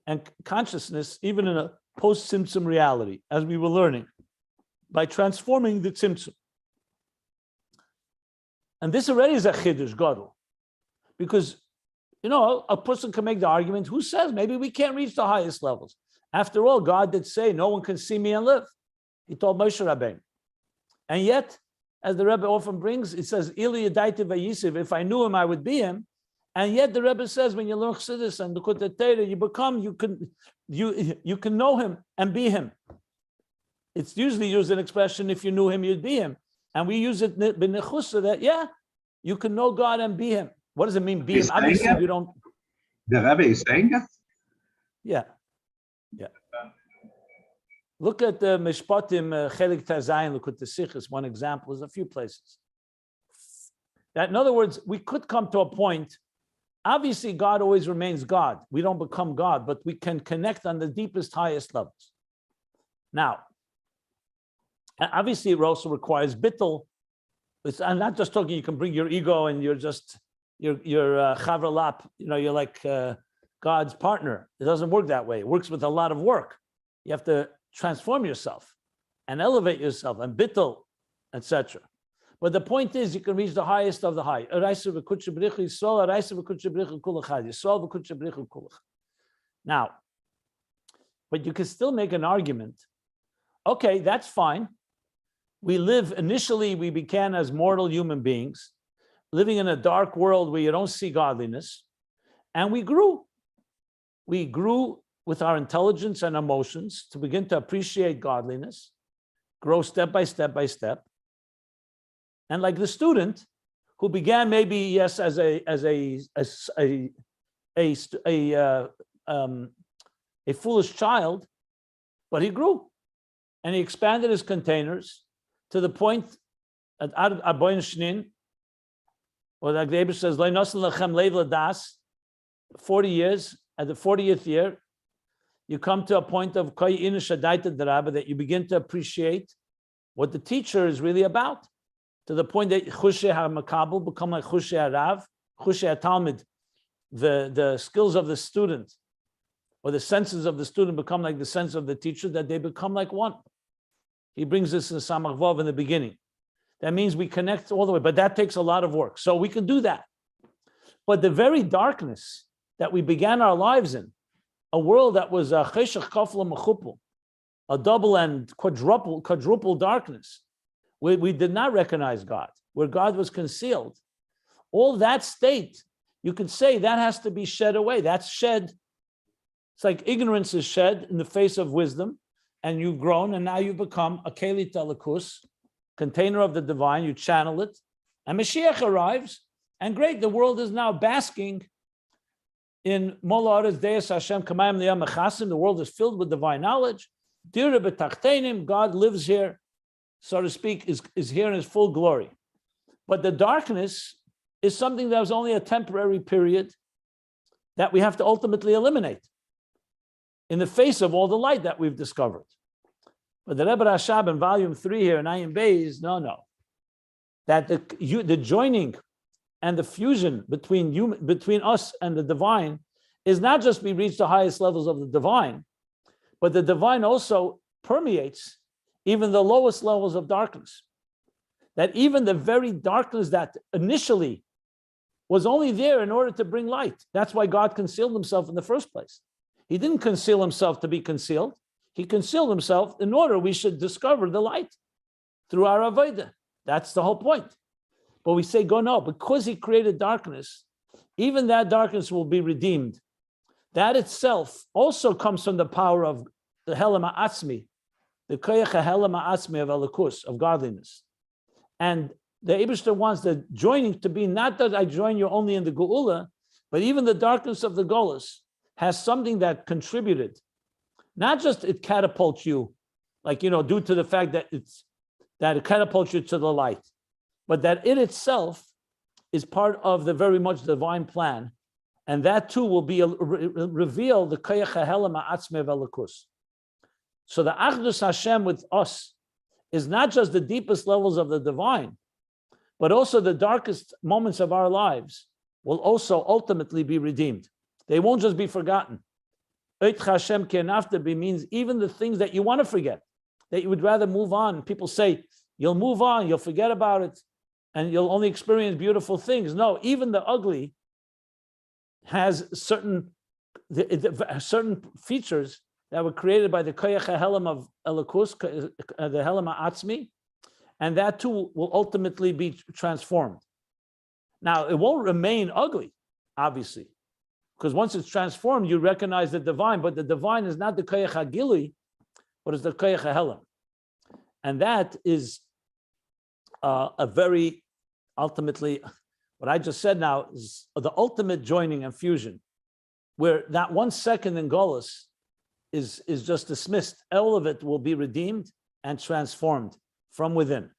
and consciousness, even in a post-Tzimtzum reality, as we were learning, by transforming the Tzimtzum. And this already is a Chiddush Gadol, because, a person can make the argument, who says maybe we can't reach the highest levels? After all, God did say, no one can see me and live. He told Moshe Rabbeinu. And yet, as the Rebbe often brings, it says, Ili Yadaita Vayisiv, if I knew him, I would be him. And yet the Rebbe says, when you learn Chassidus and the Likutei Torah, you can know him and be him. It's usually used an expression, if you knew him, you'd be him. And we use it b'nechusa, that, you can know God and be him. What does it mean, be him? Obviously, we don't. The Rebbe is saying it? Yeah. Yeah. Look at the Mishpatim, Chelik Tazayin, look at the Sikhs, one example. There's a few places. That, in other words, we could come to a point, obviously God always remains God. We don't become God, but we can connect on the deepest, highest levels. Now, obviously it also requires bittul. I'm not just talking, you can bring your ego and you're just, you're chavralap, you're like God's partner. It doesn't work that way. It works with a lot of work. You have to transform yourself and elevate yourself and bittul, etc. But the point is, you can reach the highest of the high. Now, but you can still make an argument. Okay, that's fine. Initially, we began as mortal human beings, living in a dark world where you don't see godliness, and we grew. We grew with our intelligence and emotions to begin to appreciate godliness, grow step by step by step. And like the student who began maybe, yes, as a foolish child, but he grew and he expanded his containers to the point at Aboyin Shnin, or like the Abel says, 40 years, at the 40th year, you come to a point of that you begin to appreciate what the teacher is really about, to the point that Chushe HaMakabel become like Chushe HaRav, Chushe HaTalmid, the skills of the student or the senses of the student become like the sense of the teacher, that they become like one. He brings this in Samach Vav in the beginning. That means we connect all the way, but that takes a lot of work. So we can do that. But the very darkness that we began our lives in, a world that was a cheshach kafla mechupel, a double and quadruple darkness, we did not recognize God, where God was concealed. All that state, you could say that has to be shed away. That's shed. It's like ignorance is shed in the face of wisdom, and you've grown, and now you've become a keli telekus, container of the divine. You channel it, and Mashiach arrives, and great, the world is now basking in Molares Deus Hashem Kamayim Liyam Mechasim. The world is filled with divine knowledge. Dira b'tachtenim, God lives here, so to speak, is here in his full glory. But the darkness is something that was only a temporary period that we have to ultimately eliminate in the face of all the light that we've discovered. But the Rebbe Rashab in volume 3 here in Ayin Beis, no. That the joining and the fusion between us and the divine is not just we reach the highest levels of the divine, but the divine also permeates even the lowest levels of darkness. That even the very darkness that initially was only there in order to bring light. That's why God concealed himself in the first place. He didn't conceal himself to be concealed. He concealed himself in order we should discover the light through our avodah. That's the whole point. But we say, go no, because he created darkness, even that darkness will be redeemed. That itself also comes from the power of the Helam Ha'atzmi, the Koyach HaHelam Ha'atzmi of Elikus, of godliness. And the Eibishter wants the joining to be not that I join you only in the Geula, but even the darkness of the Golus has something that contributed. Not just it catapults you, like, due to the fact that it catapults you to the light, but that it itself is part of the very much divine plan. And that too will be reveal the Koyach HaHelam Ha'atzmi of Elikus. So the Achdus Hashem with us is not just the deepest levels of the divine, but also the darkest moments of our lives will also ultimately be redeemed. They won't just be forgotten. Ohr Hashem Kenaftabi means even the things that you want to forget, that you would rather move on. People say, you'll move on, you'll forget about it, and you'll only experience beautiful things. No, even the ugly has certain features that were created by the Koyach HaHelam of Elikus, the Helam Ha'atzmi, and that too will ultimately be transformed. Now, it won't remain ugly, obviously, because once it's transformed, you recognize the divine, but the divine is not the Koyach HaGili, but it's the Koyach HaHelam. And that is a very, ultimately, what I just said now is the ultimate joining and fusion, where that 1 second in Golus is just dismissed. All of it will be redeemed and transformed from within.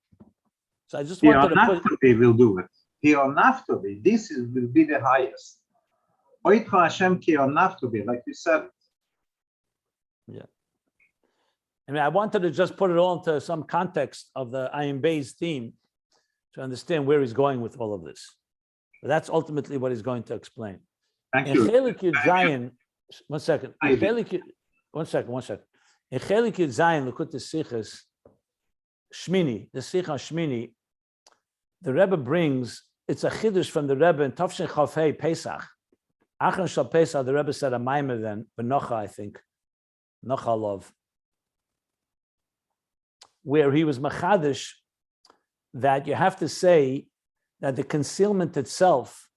So I just wanted to put. He will do it. Hereafter, this will be the highest. Oitva Hashem hereafter, like you said. Yeah. I mean, I wanted to just put it all into some context of the Ayin Beis theme to understand where he's going with all of this. But that's ultimately what he's going to explain. Thank In you. Chelik Yud Zayin, one second. In Chelik, one second. In Chelik Yud Zayin, look at the Sichas Shmini, the Sicha Shmini. The Rebbe brings, it's a Chiddush from the Rebbe in Tafshin Chaf Hei Pesach. Achron Shal Pesach, the Rebbe said a Maimer then, Benocha, I think, Nocha Lov, where he was Machadish that you have to say that the concealment itself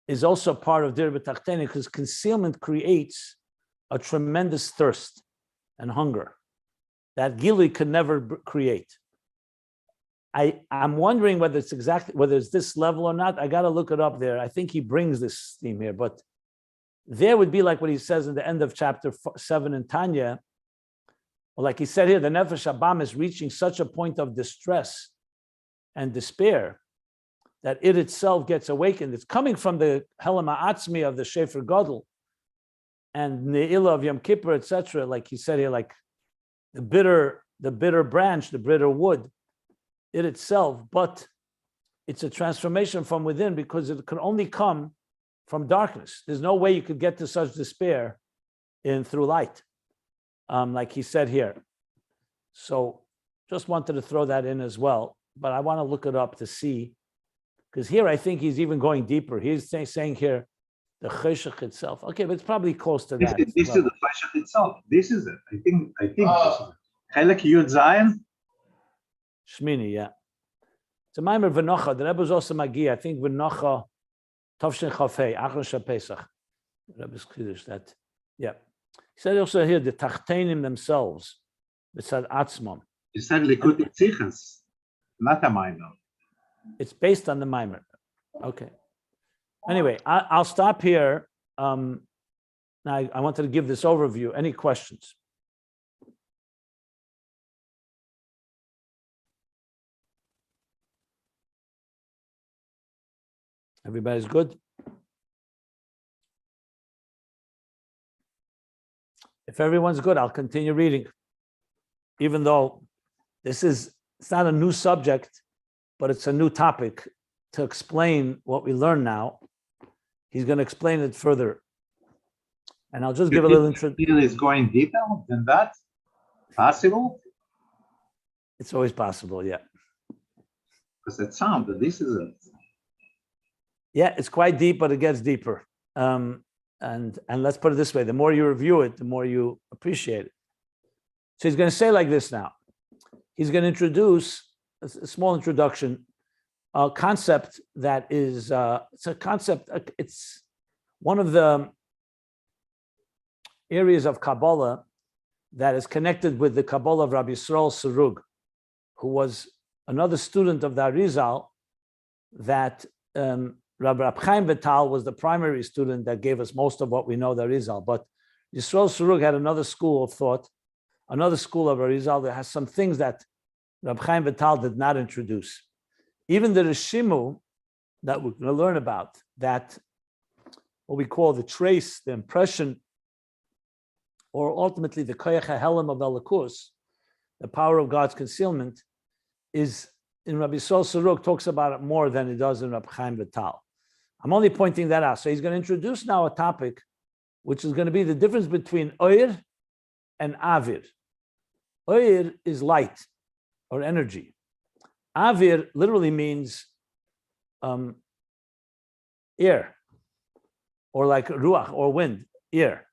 is also part of Dir B'Tachteni, because concealment creates a tremendous thirst and hunger that Gili could never create. I'm wondering whether it's this level or not. I got to look it up there. I think he brings this theme here, but there would be like what he says in the end of chapter 7 in Tanya, or like he said here, the Nefesh Abam is reaching such a point of distress and despair that it itself gets awakened. It's coming from the Helam Ha'atzmi of the Shefer Gadol and Ne'ilah of Yom Kippur, etc. Like he said here, like the bitter branch, the bitter wood, it itself, but it's a transformation from within because it can only come from darkness. There's no way you could get to such despair through light, like he said here. So just wanted to throw that in as well, but I want to look it up to see, because here I think he's even going deeper. He's saying here, the Cheshach itself. Okay, but it's probably close to that. This is the Cheshach itself. This is it. I think this is it. Chelik Yud Zayin. Shmini, yeah. It's a Maimer V'nocha. The Rebbe is also Magi. I think V'nocha, Tavshin Chafei, Achron Shal Pesach. The Rebbe's Kedusha, that, yeah. He said also here, the Tachtenim themselves, B'tzad Atzmon. You said Likutei Tzichas, not a Maimer. It's based on the Maimer. Okay. Anyway, I'll stop here. Now I wanted to give this overview. Any questions? Everybody's good? If everyone's good, I'll continue reading. Even though it's not a new subject, but it's a new topic to explain what we learn now. He's going to explain it further. And I'll just give a little introduction. Is going deeper than that? Possible? It's always possible, yeah. Because it sounds that this is it. Yeah, it's quite deep, but it gets deeper. And let's put it this way, the more you review it, the more you appreciate it. So he's going to say like this now. He's going to introduce a small introduction, a concept that is, it's a concept, it's one of the areas of Kabbalah that is connected with the Kabbalah of Rabbi Yisrael Sarug, who was another student of the Arizal that Rabbi Chaim Vital was the primary student that gave us most of what we know the Arizal. But Yisrael Sarug had another school of thought, another school of Arizal that has some things that Rabbi Chaim Vital did not introduce. Even the Rishimu that we're going to learn about, that what we call the trace, the impression, or ultimately the Koyach HaHelam of Elikus, the power of God's concealment, is in Rabbi Yisrael Sarug talks about it more than he does in Rabbi Chaim Vital. I'm only pointing that out. So he's going to introduce now a topic which is going to be the difference between Ohr and Avir. Ohr is light or energy. Avir literally means air, or like ruach or wind, air.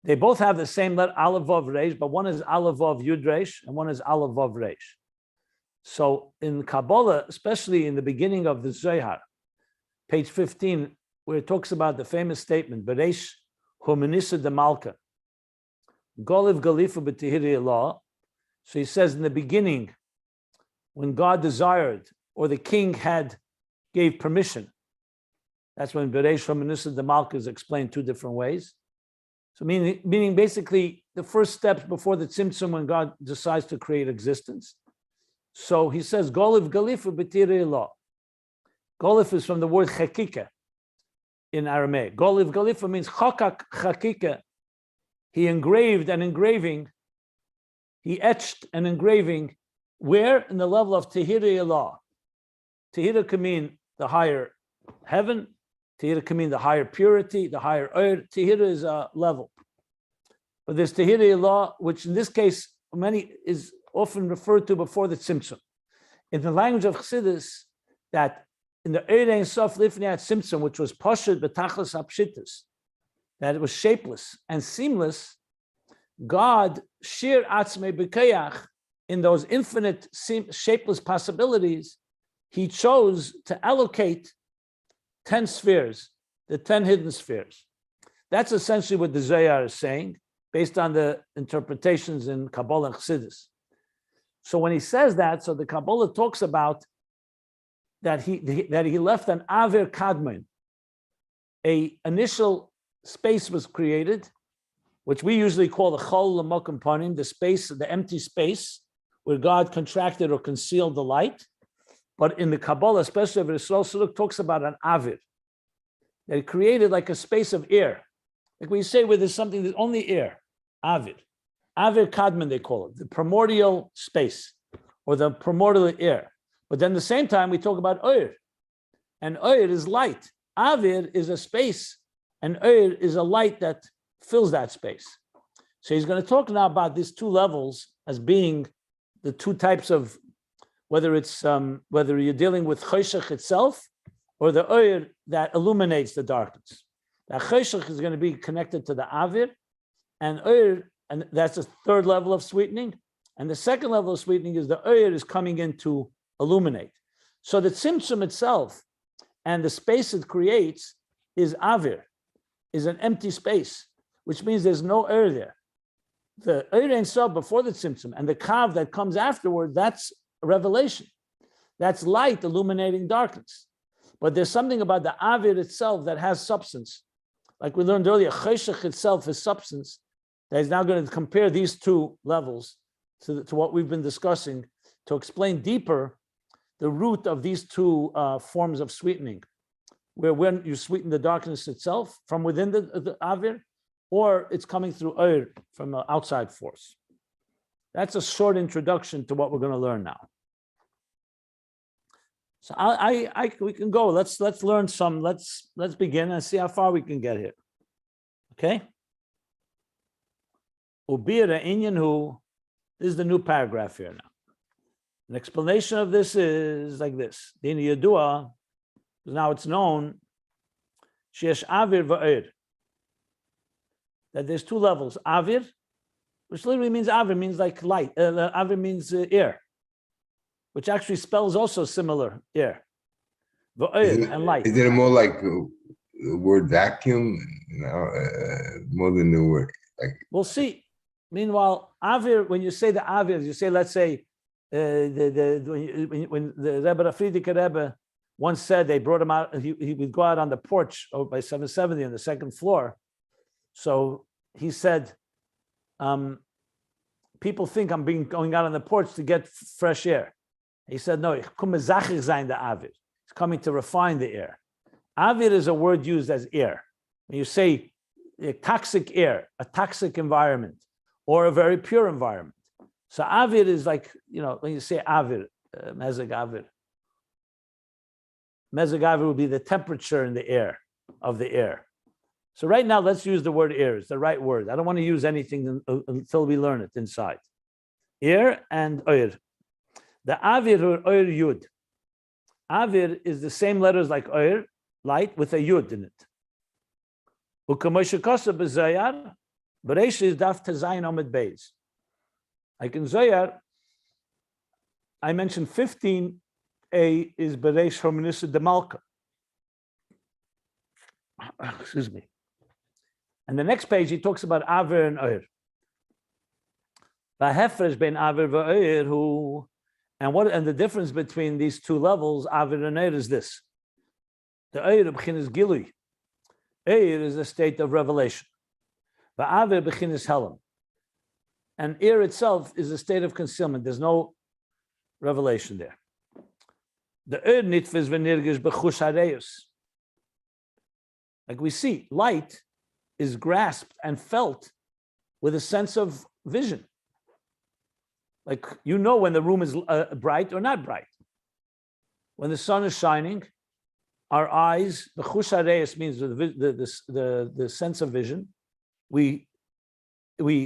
They both have the same letter, Aleph Vav Reish, but one is Aleph Vav Yud Reish and one is Aleph Vav Reish. So in Kabbalah, especially in the beginning of the Zohar, page 15, where it talks about the famous statement, Bereish Hominisa de Malka, Goliv Galifu B'Tihiri Allah. So he says in the beginning, when God desired, or the king gave permission, that's when Bereish Hominisa de Malka is explained two different ways. So meaning basically the first steps before the tzimtzum when God decides to create existence. So he says, Golif Galifu B'tirei Lo. Golif is from the word chakika in Aramaic. Golif Galifu means chakak chakika. He engraved an engraving. He etched an engraving. Where? In the level of Tahira Allah. Tahira can mean the higher heaven. Tahira can mean the higher purity, the higher Ohr. Tahira is a level. But there's Tahira Allah, which in this case, is often referred to before the Tzimtzum. In the language of Chassidus, that in the Ohr Ein Sof Lifnei Tzimtzum, which was Pashut B'tachlis HaPshitus, that it was shapeless and seamless, God, Shir Atzmei B'Kayach, in those infinite shapeless possibilities, he chose to allocate 10 spheres, the 10 hidden spheres. That's essentially what the Zohar is saying, based on the interpretations in Kabbalah and Chassidus. So when he says that, so the Kabbalah talks about that he left an Avir Kadmon, a initial space was created, which we usually call the Chol L'Mokum Panim, the space, the empty space, where God contracted or concealed the light. But in the Kabbalah, especially of Yisrael Suluk, talks about an Avir, that it created like a space of air. Like we say where there's something that's only air, Avir. Avir Kadmon, they call it, the primordial space, or the primordial air. But then at the same time, we talk about Ohr, and Ohr is light. Avir is a space, and Ohr is a light that fills that space. So he's going to talk now about these two levels as being the two types of, whether you're dealing with Choshech itself or the Ohr that illuminates the darkness. The Choshech is going to be connected to the Avir, and Ohr, and that's the third level of sweetening. And the second level of sweetening is the Ohr is coming in to illuminate. So the Tzimtzum itself and the space it creates is Avir, is an empty space, which means there's no Ohr there. The Ohr Ein Sof before the Tzimtzum and the Kav that comes afterward, that's revelation. That's light illuminating darkness. But there's something about the Avir itself that has substance. Like we learned earlier, Choshech itself is substance. That is now going to compare these two levels to what we've been discussing to explain deeper the root of these two forms of sweetening, where when you sweeten the darkness itself from within the Avir, or it's coming through Ohr from an outside force. That's a short introduction to what we're going to learn now. So we can go. Let's learn some. Let's begin and see how far we can get here. Okay. Ubira Inyan, this is the new paragraph here now. An explanation of this is like this. Din Yadua, now it's known, Sheesh Avir va'Ohr, that there's two levels. Avir, which literally means Avir, means like light. Avir means air, which actually spells also similar air. Va'Ohr and light. Is it more like the word vacuum? More than the word like. We'll see. Meanwhile, Avir, when you say the Avir, you say, let's say, when the Rebbe Friedrich Rebbe once said they brought him out, he would go out on the porch over by 770 on the second floor. So he said, people think I'm going out on the porch to get fresh air. He said, no, ich komme zachig sein the Avir. It's coming to refine the air. Avir is a word used as air. When you say a toxic air, a toxic environment, or a very pure environment. So Avir is like, when you say Avir, Mezeg Avir. Mezeg Avir would be the temperature in the air, of the air. So right now, let's use the word air. It's the right word. I don't want to use anything until we learn it inside. Air and Ohr. The Avir or Ohr Yud. Avir is the same letters like Ohr, light, with a Yud in it. U'kamoshe kosa b'Zohar, Bereish is daf tezayin Amud Beis. Like in Zohar, I mentioned 15a is Bereish Harmonisa de Malka. Excuse me. And the next page, he talks about Avir and Ohr. V'hefresh ben Avir v'Ohr, and the difference between these two levels, Avir and Ohr, is this. The Ohr is Gilui. Ohr is a state of revelation. Va'avir bechinas helam. And air itself is a state of concealment. There's no revelation there. The Ohr nitfes v'nirgish b'chush hareus. Like we see, light is grasped and felt with a sense of vision. Like you know when the room is bright or not bright. When the sun is shining, our eyes, the chush hareus means the sense of vision, we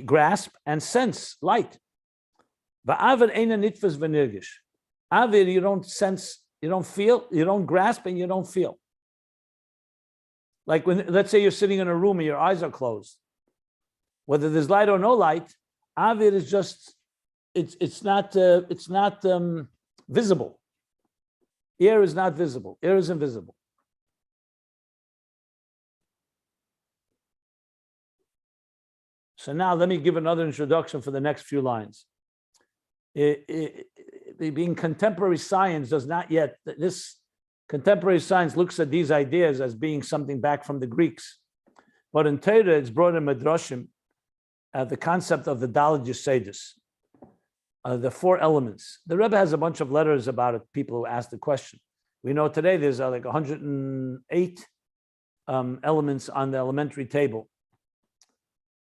grasp and sense light. Va'avir eina nitfes v'nirgish. Avir, you don't sense, you don't feel, you don't grasp, and you don't feel. Like when, let's say you're sitting in a room and your eyes are closed. Whether there's light or no light, Avir is just, it's not visible. Air is not visible. Air is invisible. So now let me give another introduction for the next few lines. Being contemporary science does not yet, this contemporary science looks at these ideas as being something back from the Greeks. But in Tahara, it's brought in Midrashim, the concept of the Daled Yesodis, the 4 elements. The Rebbe has a bunch of letters about it, people who ask the question. We know today there's like 108 elements on the elementary table.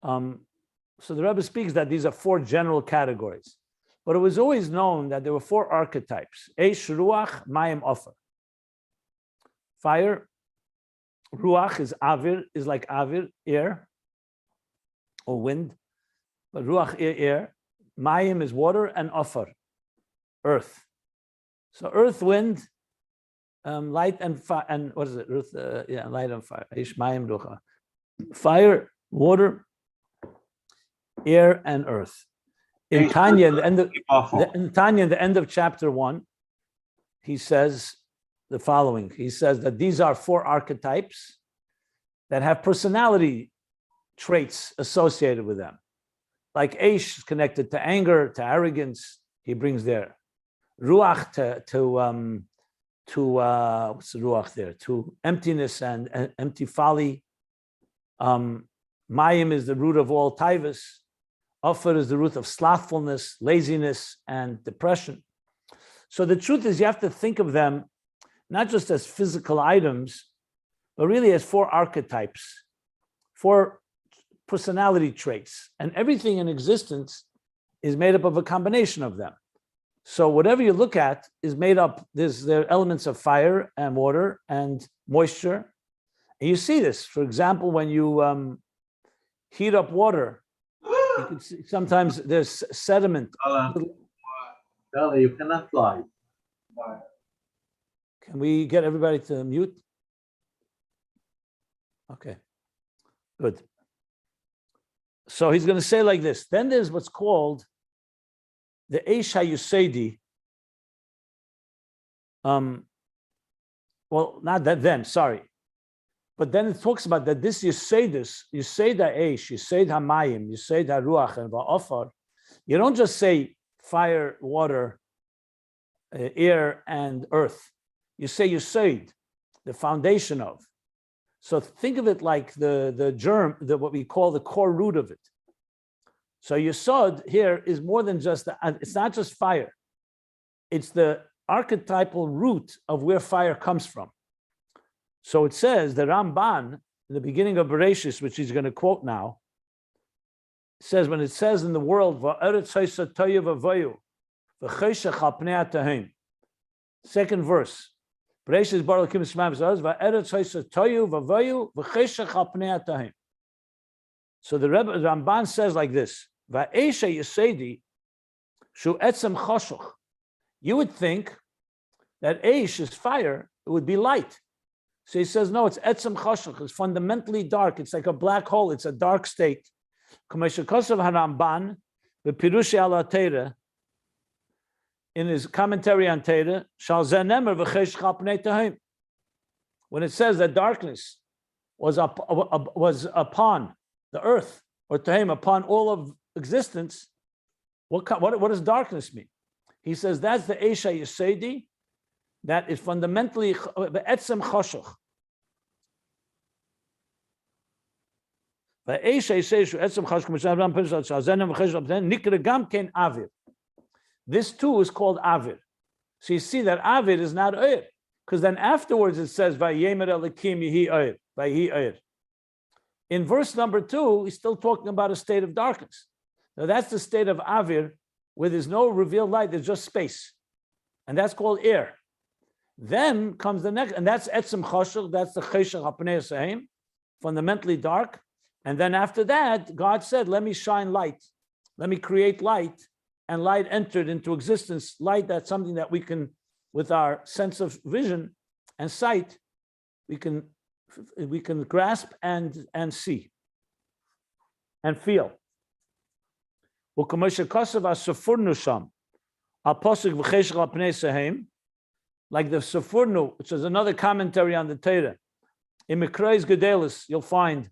So the Rebbe speaks that these are 4 general categories. But it was always known that there were 4 archetypes: Eish, Ruach, Mayim, Ofer. Fire, Ruach is Avir, is like Avir, air or wind. But Ruach, air. Mayim is water, and Ofer, earth. So earth, wind, light and fire, and what is it? Earth, light and fire. Eish, Mayim, Ruach. Fire, water, air, and earth. In Tanya, the end of chapter 1, he says the following. He says that these are 4 archetypes that have personality traits associated with them. Like Eish is connected to anger, to arrogance. He brings there Ruach to what's the Ruach there? To emptiness and empty folly. Mayim is the root of all taivas. Ofer is the root of slothfulness, laziness, and depression. So the truth is, you have to think of them not just as physical items, but really as 4 archetypes, 4 personality traits. And everything in existence is made up of a combination of them. So whatever you look at is made up, there are elements of fire and water and moisture. And you see this, for example, when you heat up water, you can see sometimes there's sediment. You cannot fly. Can we get everybody to mute? Okay, good. So he's going to say like this. Then there's what's called the Eish HaYusedi. Well, not that then, sorry. But then it talks about that this Yesodis, Yesod HaEish, Yesod HaMayim, Yesod HaRuach, and Va'ofar. You don't just say fire, water, air, and earth. You say Yesod, the foundation of. So think of it like the germ, what we call the core root of it. So Yesod here is more than just, it's not just fire. It's the archetypal root of where fire comes from. So it says, the Ramban, in the beginning of Bereshis, which he's going to quote now, says, when it says in the world, second verse, Bereshis Baruch Kim Shemaim says, so the Ramban says like this, you would think that Eish is fire, it would be light. So he says, no, it's etzem chashach. It's fundamentally dark. It's like a black hole. It's a dark state. Haramban, the Pirush ala Tahara, in his commentary on Tahara, when it says that darkness was upon the earth, or Tahim, upon all of existence, what does darkness mean? He says that's the Eish HaYusedi, that is fundamentally etzem chashach. This too is called Avir. So you see that Avir is not Ohr, because then afterwards it says Vayemer Elikim Yehi Ohr, Vayehi Ohr. In verse number 2, he's still talking about a state of darkness. Now that's the state of Avir, where there's no revealed light, there's just space. And that's called air. Then comes the next, and that's Etzem Choshech, that's the Cheshach HaPnei Sehim, fundamentally dark. And then after that, God said, let me shine light. Let me create light. And light entered into existence. Light, that's something that we can, with our sense of vision and sight, we can grasp and see and feel. Like the Sefurnu, which is another commentary on the Torah. In Mikrais Gedelis, you'll find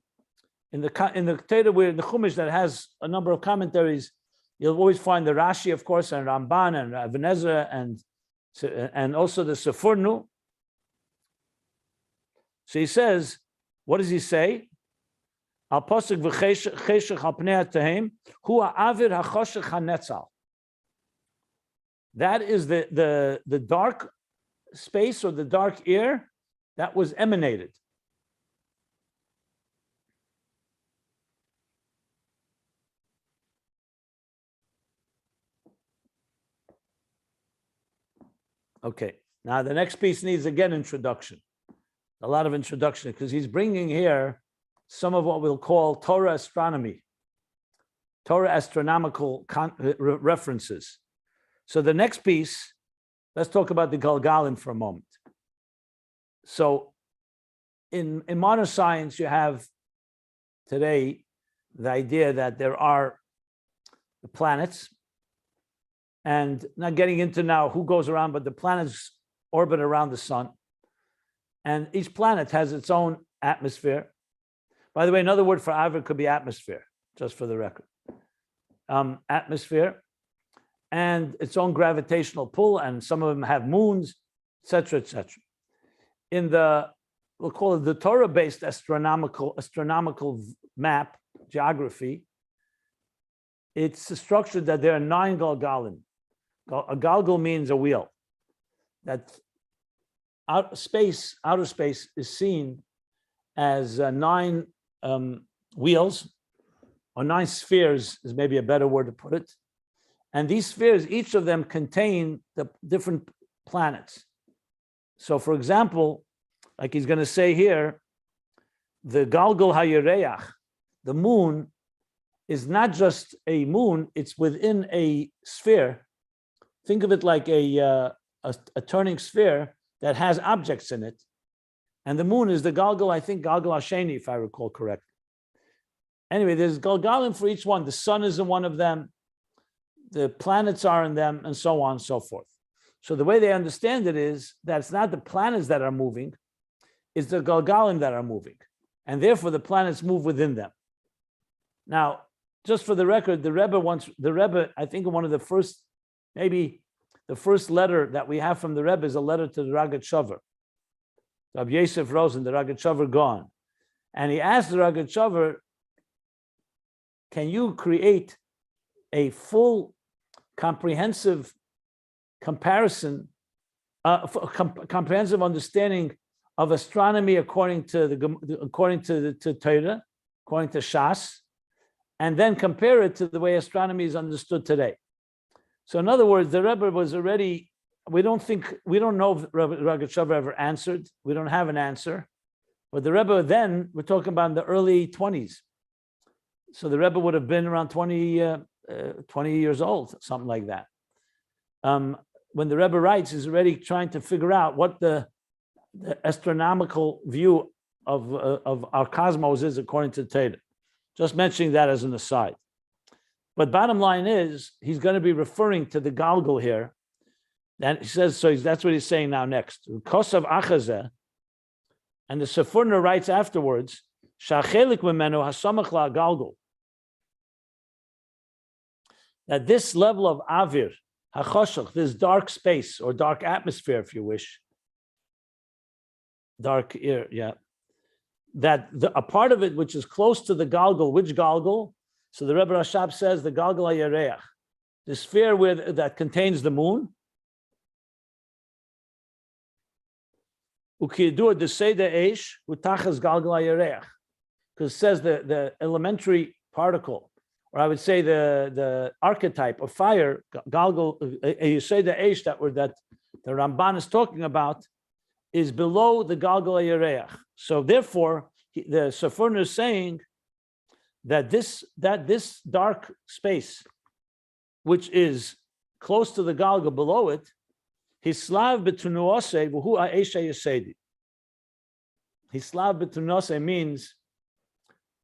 in the Torah, where in the Chumash that has a number of commentaries, you'll always find the Rashi, of course, and Ramban and Ibn Ezra, and also the Sefurnu. So he says, what does he say? Al posuk v'cheshech al pnei hatehem hu ha'avir ha'choshech ha'netzal. That is the dark space or the dark air that was emanated. Okay, now the next piece needs again introduction. A lot of introduction, because he's bringing here some of what we'll call Torah astronomy, Torah astronomical references. So the next piece, let's talk about the Galgalim for a moment. So in modern science, you have today the idea that there are the planets, and not getting into now who goes around, but the planets orbit around the sun. And each planet has its own atmosphere. By the way, another word for Avir could be atmosphere, just for the record. Atmosphere, and its own gravitational pull, and some of them have moons, etc., etc. In the, we'll call it the Torah-based astronomical map, geography, it's structured that there are 9 Galgalim. A galgal means a wheel. That outer space is seen as 9 wheels, or 9 spheres is maybe a better word to put it. And these spheres, each of them contain the different planets. So for example, like he's going to say here, the Galgal HaYereach, the moon, is not just a moon, it's within a sphere. Think of it like a turning sphere that has objects in it. And the moon is the Galgal, I think Galgal Hasheni, if I recall correctly. Anyway, there's Galgalim for each one. The sun is in one of them, the planets are in them, and so on and so forth. So the way they understand it is that it's not the planets that are moving, it's the Galgalim that are moving. And therefore the planets move within them. Now, just for the record, the Rebbe, I think one of the first, maybe the first letter that we have from the Rebbe is a letter to the Ragat Shover. Rabbi Yosef Rosen, the Ragat Shover gone. And he asked the Ragat Shover, can you create a full, comprehensive comparison, comprehensive understanding of astronomy according to Torah, according to Shas, and then compare it to the way astronomy is understood today. So in other words, the Rebbe was already, we don't know if Ragat Shover ever answered. We don't have an answer. But the Rebbe then, we're talking about in the early 20s. So the Rebbe would have been around 20 years old, something like that. When the Rebbe writes, he's already trying to figure out what the astronomical view of our cosmos is according to Torah. Just mentioning that as an aside. But bottom line is, he's going to be referring to the Galgal here. And he says, so that's what he's saying now next. Kosav Achazeh, and the Sefurna writes afterwards, Shachelik Memenu Hasamach La Galgal. That this level of Avir, HaChoshech, this dark space or dark atmosphere, if you wish, dark air, yeah. that a part of it which is close to the galgal, which galgal? So the Rebbe Rashab says the galgal hayareach, the sphere that contains the moon. Ukiyadur deseda eish utachas galgal hayareach, because it says the elementary particle, or I would say the archetype of fire, galgal yeseda eish, that the Ramban is talking about, is below the galgal hayareach. So therefore, the Sforno is saying that this dark space, which is close to the galgal below it, hislav betunuose v'hu ha'esha yesedi. Hislav betunuose means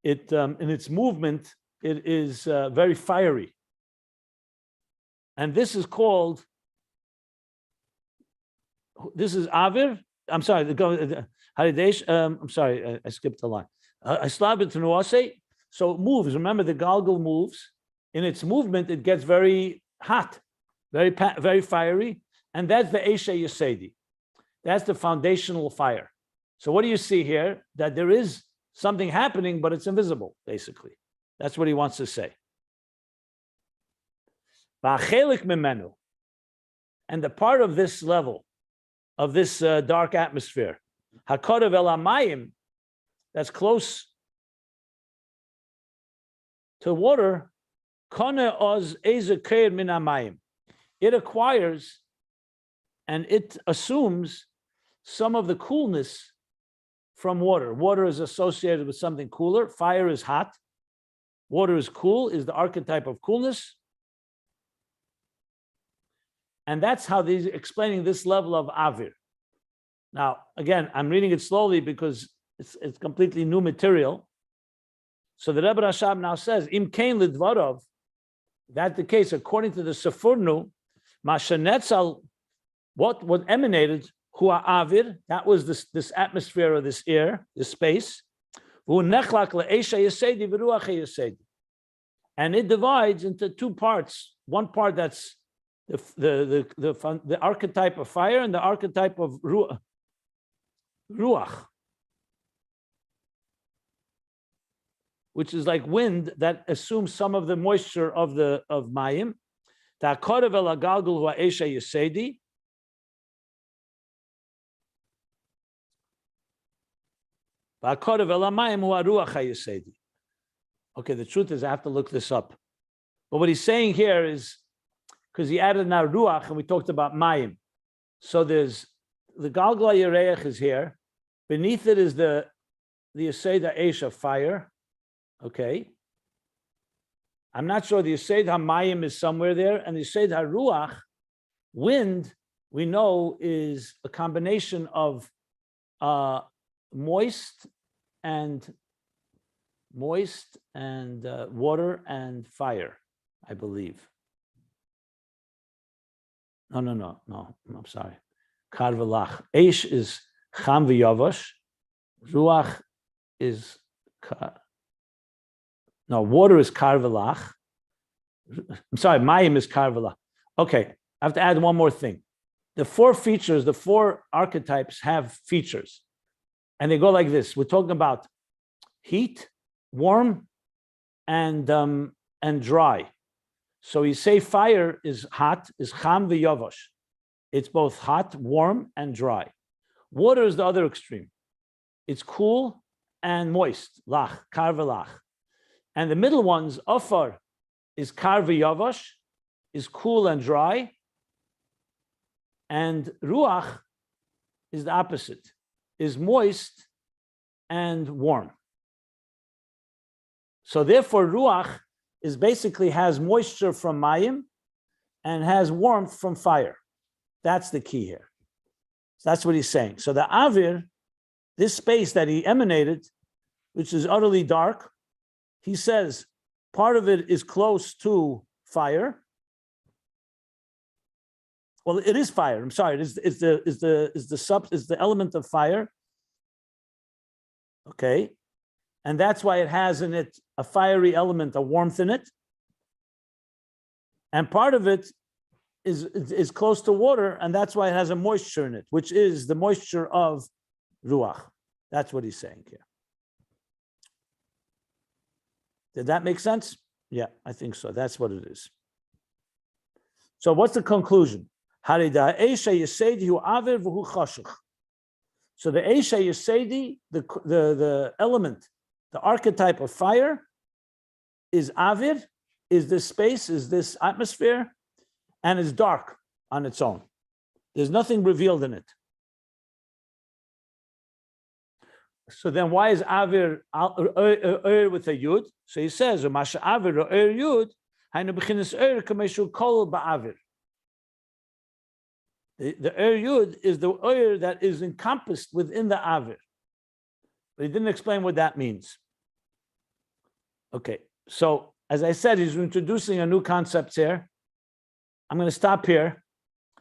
it in its movement it is very fiery, and this is called. This is Avir. I'm sorry. I'm sorry. I skipped a line. So it moves. Remember, the galgal moves. In its movement, it gets very hot, very fiery, and that's the Esha Yesedi. That's the foundational fire. So what do you see here? That there is something happening, but it's invisible. Basically, that's what he wants to say. And the part of this level, of this dark atmosphere, Hakodev el Hamayim, that's close to water, Kone oz ezekeir min hamayim. It acquires and it assumes some of the coolness from water. Water is associated with something cooler. Fire is hot. Water is cool, is the archetype of coolness. And that's how he's explaining this level of Avir. Now, again, I'm reading it slowly because it's completely new material. So the Rebbe Rashab now says, Im kein lidvarov, that's the case, according to the Sforno, Mashanetzal, what emanated, Hua Avir, that was this atmosphere or this air, this space, and it divides into two parts. One part that's the archetype of fire and the archetype of ruach, which is like wind that assumes some of the moisture of mayim. Ta'korev el hagalgal hu ha'esha yesedi. Va'korev el hamayim hu ha'ruach ha'yesedi. Okay, the truth is I have to look this up. But what he's saying here is, because he added now ruach, and we talked about mayim. So there's the galgal hayareach is here. Beneath it is the yesed ha'esh of fire. Okay. I'm not sure the yesed hamayim is somewhere there, and the yesed haruach, wind, we know is a combination of moist and water and fire, I believe. No, I'm sorry. Karvelach. Eish is cham v'yavash. Ruach is water is karvelach. I'm sorry, mayim is karvelach. Okay, I have to add one more thing. The four features, the four archetypes have features, and they go like this. We're talking about heat, warm, and dry. So you say fire is hot, is cham v'yavash. It's both hot, warm, and dry. Water is the other extreme. It's cool and moist, lach, kar v'lach. And the middle ones, ofar, is kar v'yavash, is cool and dry. And ruach is the opposite, is moist and warm. So therefore, ruach is basically has moisture from mayim and has warmth from fire. That's the key here. So that's what he's saying. So the Avir, this space that he emanated, which is utterly dark, he says part of it is close to fire. Well, it is fire. I'm sorry. It's the element of fire. Okay. And that's why it has in it a fiery element, a warmth in it. And part of it is close to water, and that's why it has a moisture in it, which is the moisture of ruach. That's what he's saying here. Did that make sense? Yeah, I think so. That's what it is. So what's the conclusion? So the Eisha Yesedi, the element, the archetype of fire is Avir, is this space, is this atmosphere, and it's dark on its own. There's nothing revealed in it. So then why is Avir with a Yud? So he says, Masha Avir Ohr Yud, Hainu B'chinas Ohr Kameshu Kol Ba'Avir. The Ohr Yud is the Ohr that is encompassed within the Avir. But he didn't explain what that means. Okay, so as I said, he's introducing a new concept here. I'm going to stop here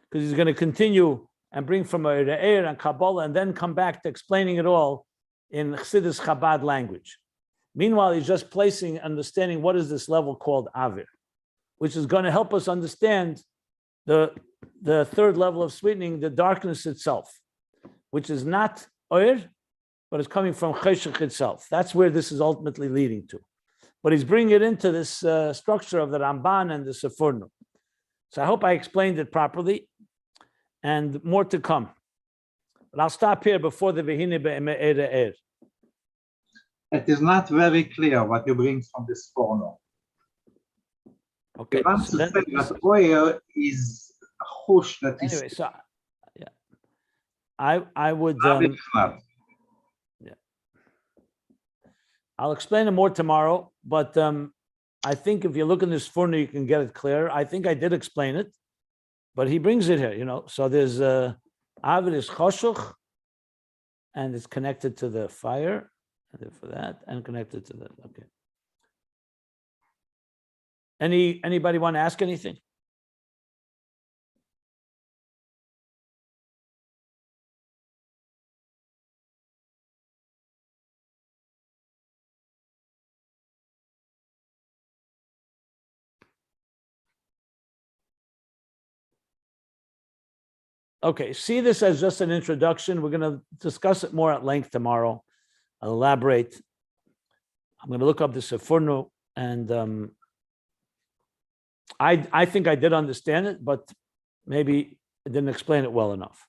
because he's going to continue and bring from Ohr to Ohr and Kabbalah and then come back to explaining it all in Chassidus Chabad language. Meanwhile, he's just understanding what is this level called Avir, which is going to help us understand the third level of sweetening, the darkness itself, which is not Ohr, but it's coming from Cheshach itself. That's where this is ultimately leading to. But he's bringing it into this structure of the Ramban and the Sefurno. So I hope I explained it properly, and more to come. But I'll stop here before the Vehine Be'emer. It is not very clear what you bring from this Sforno. Okay. You want to say that Ohr is a hush that is. Anyway, so yeah, I would. Yeah, I'll explain it more tomorrow. But I think if you look in this Sforno, you can get it clear. I think I did explain it, but he brings it here. So there's Avir is Choshech, and it's connected to the fire, and for that, and connected to the, okay. Anybody want to ask anything? Okay, see this as just an introduction. We're going to discuss it more at length tomorrow. I'll elaborate. I'm going to look up the Sefurno, and I think I did understand it, but maybe I didn't explain it well enough.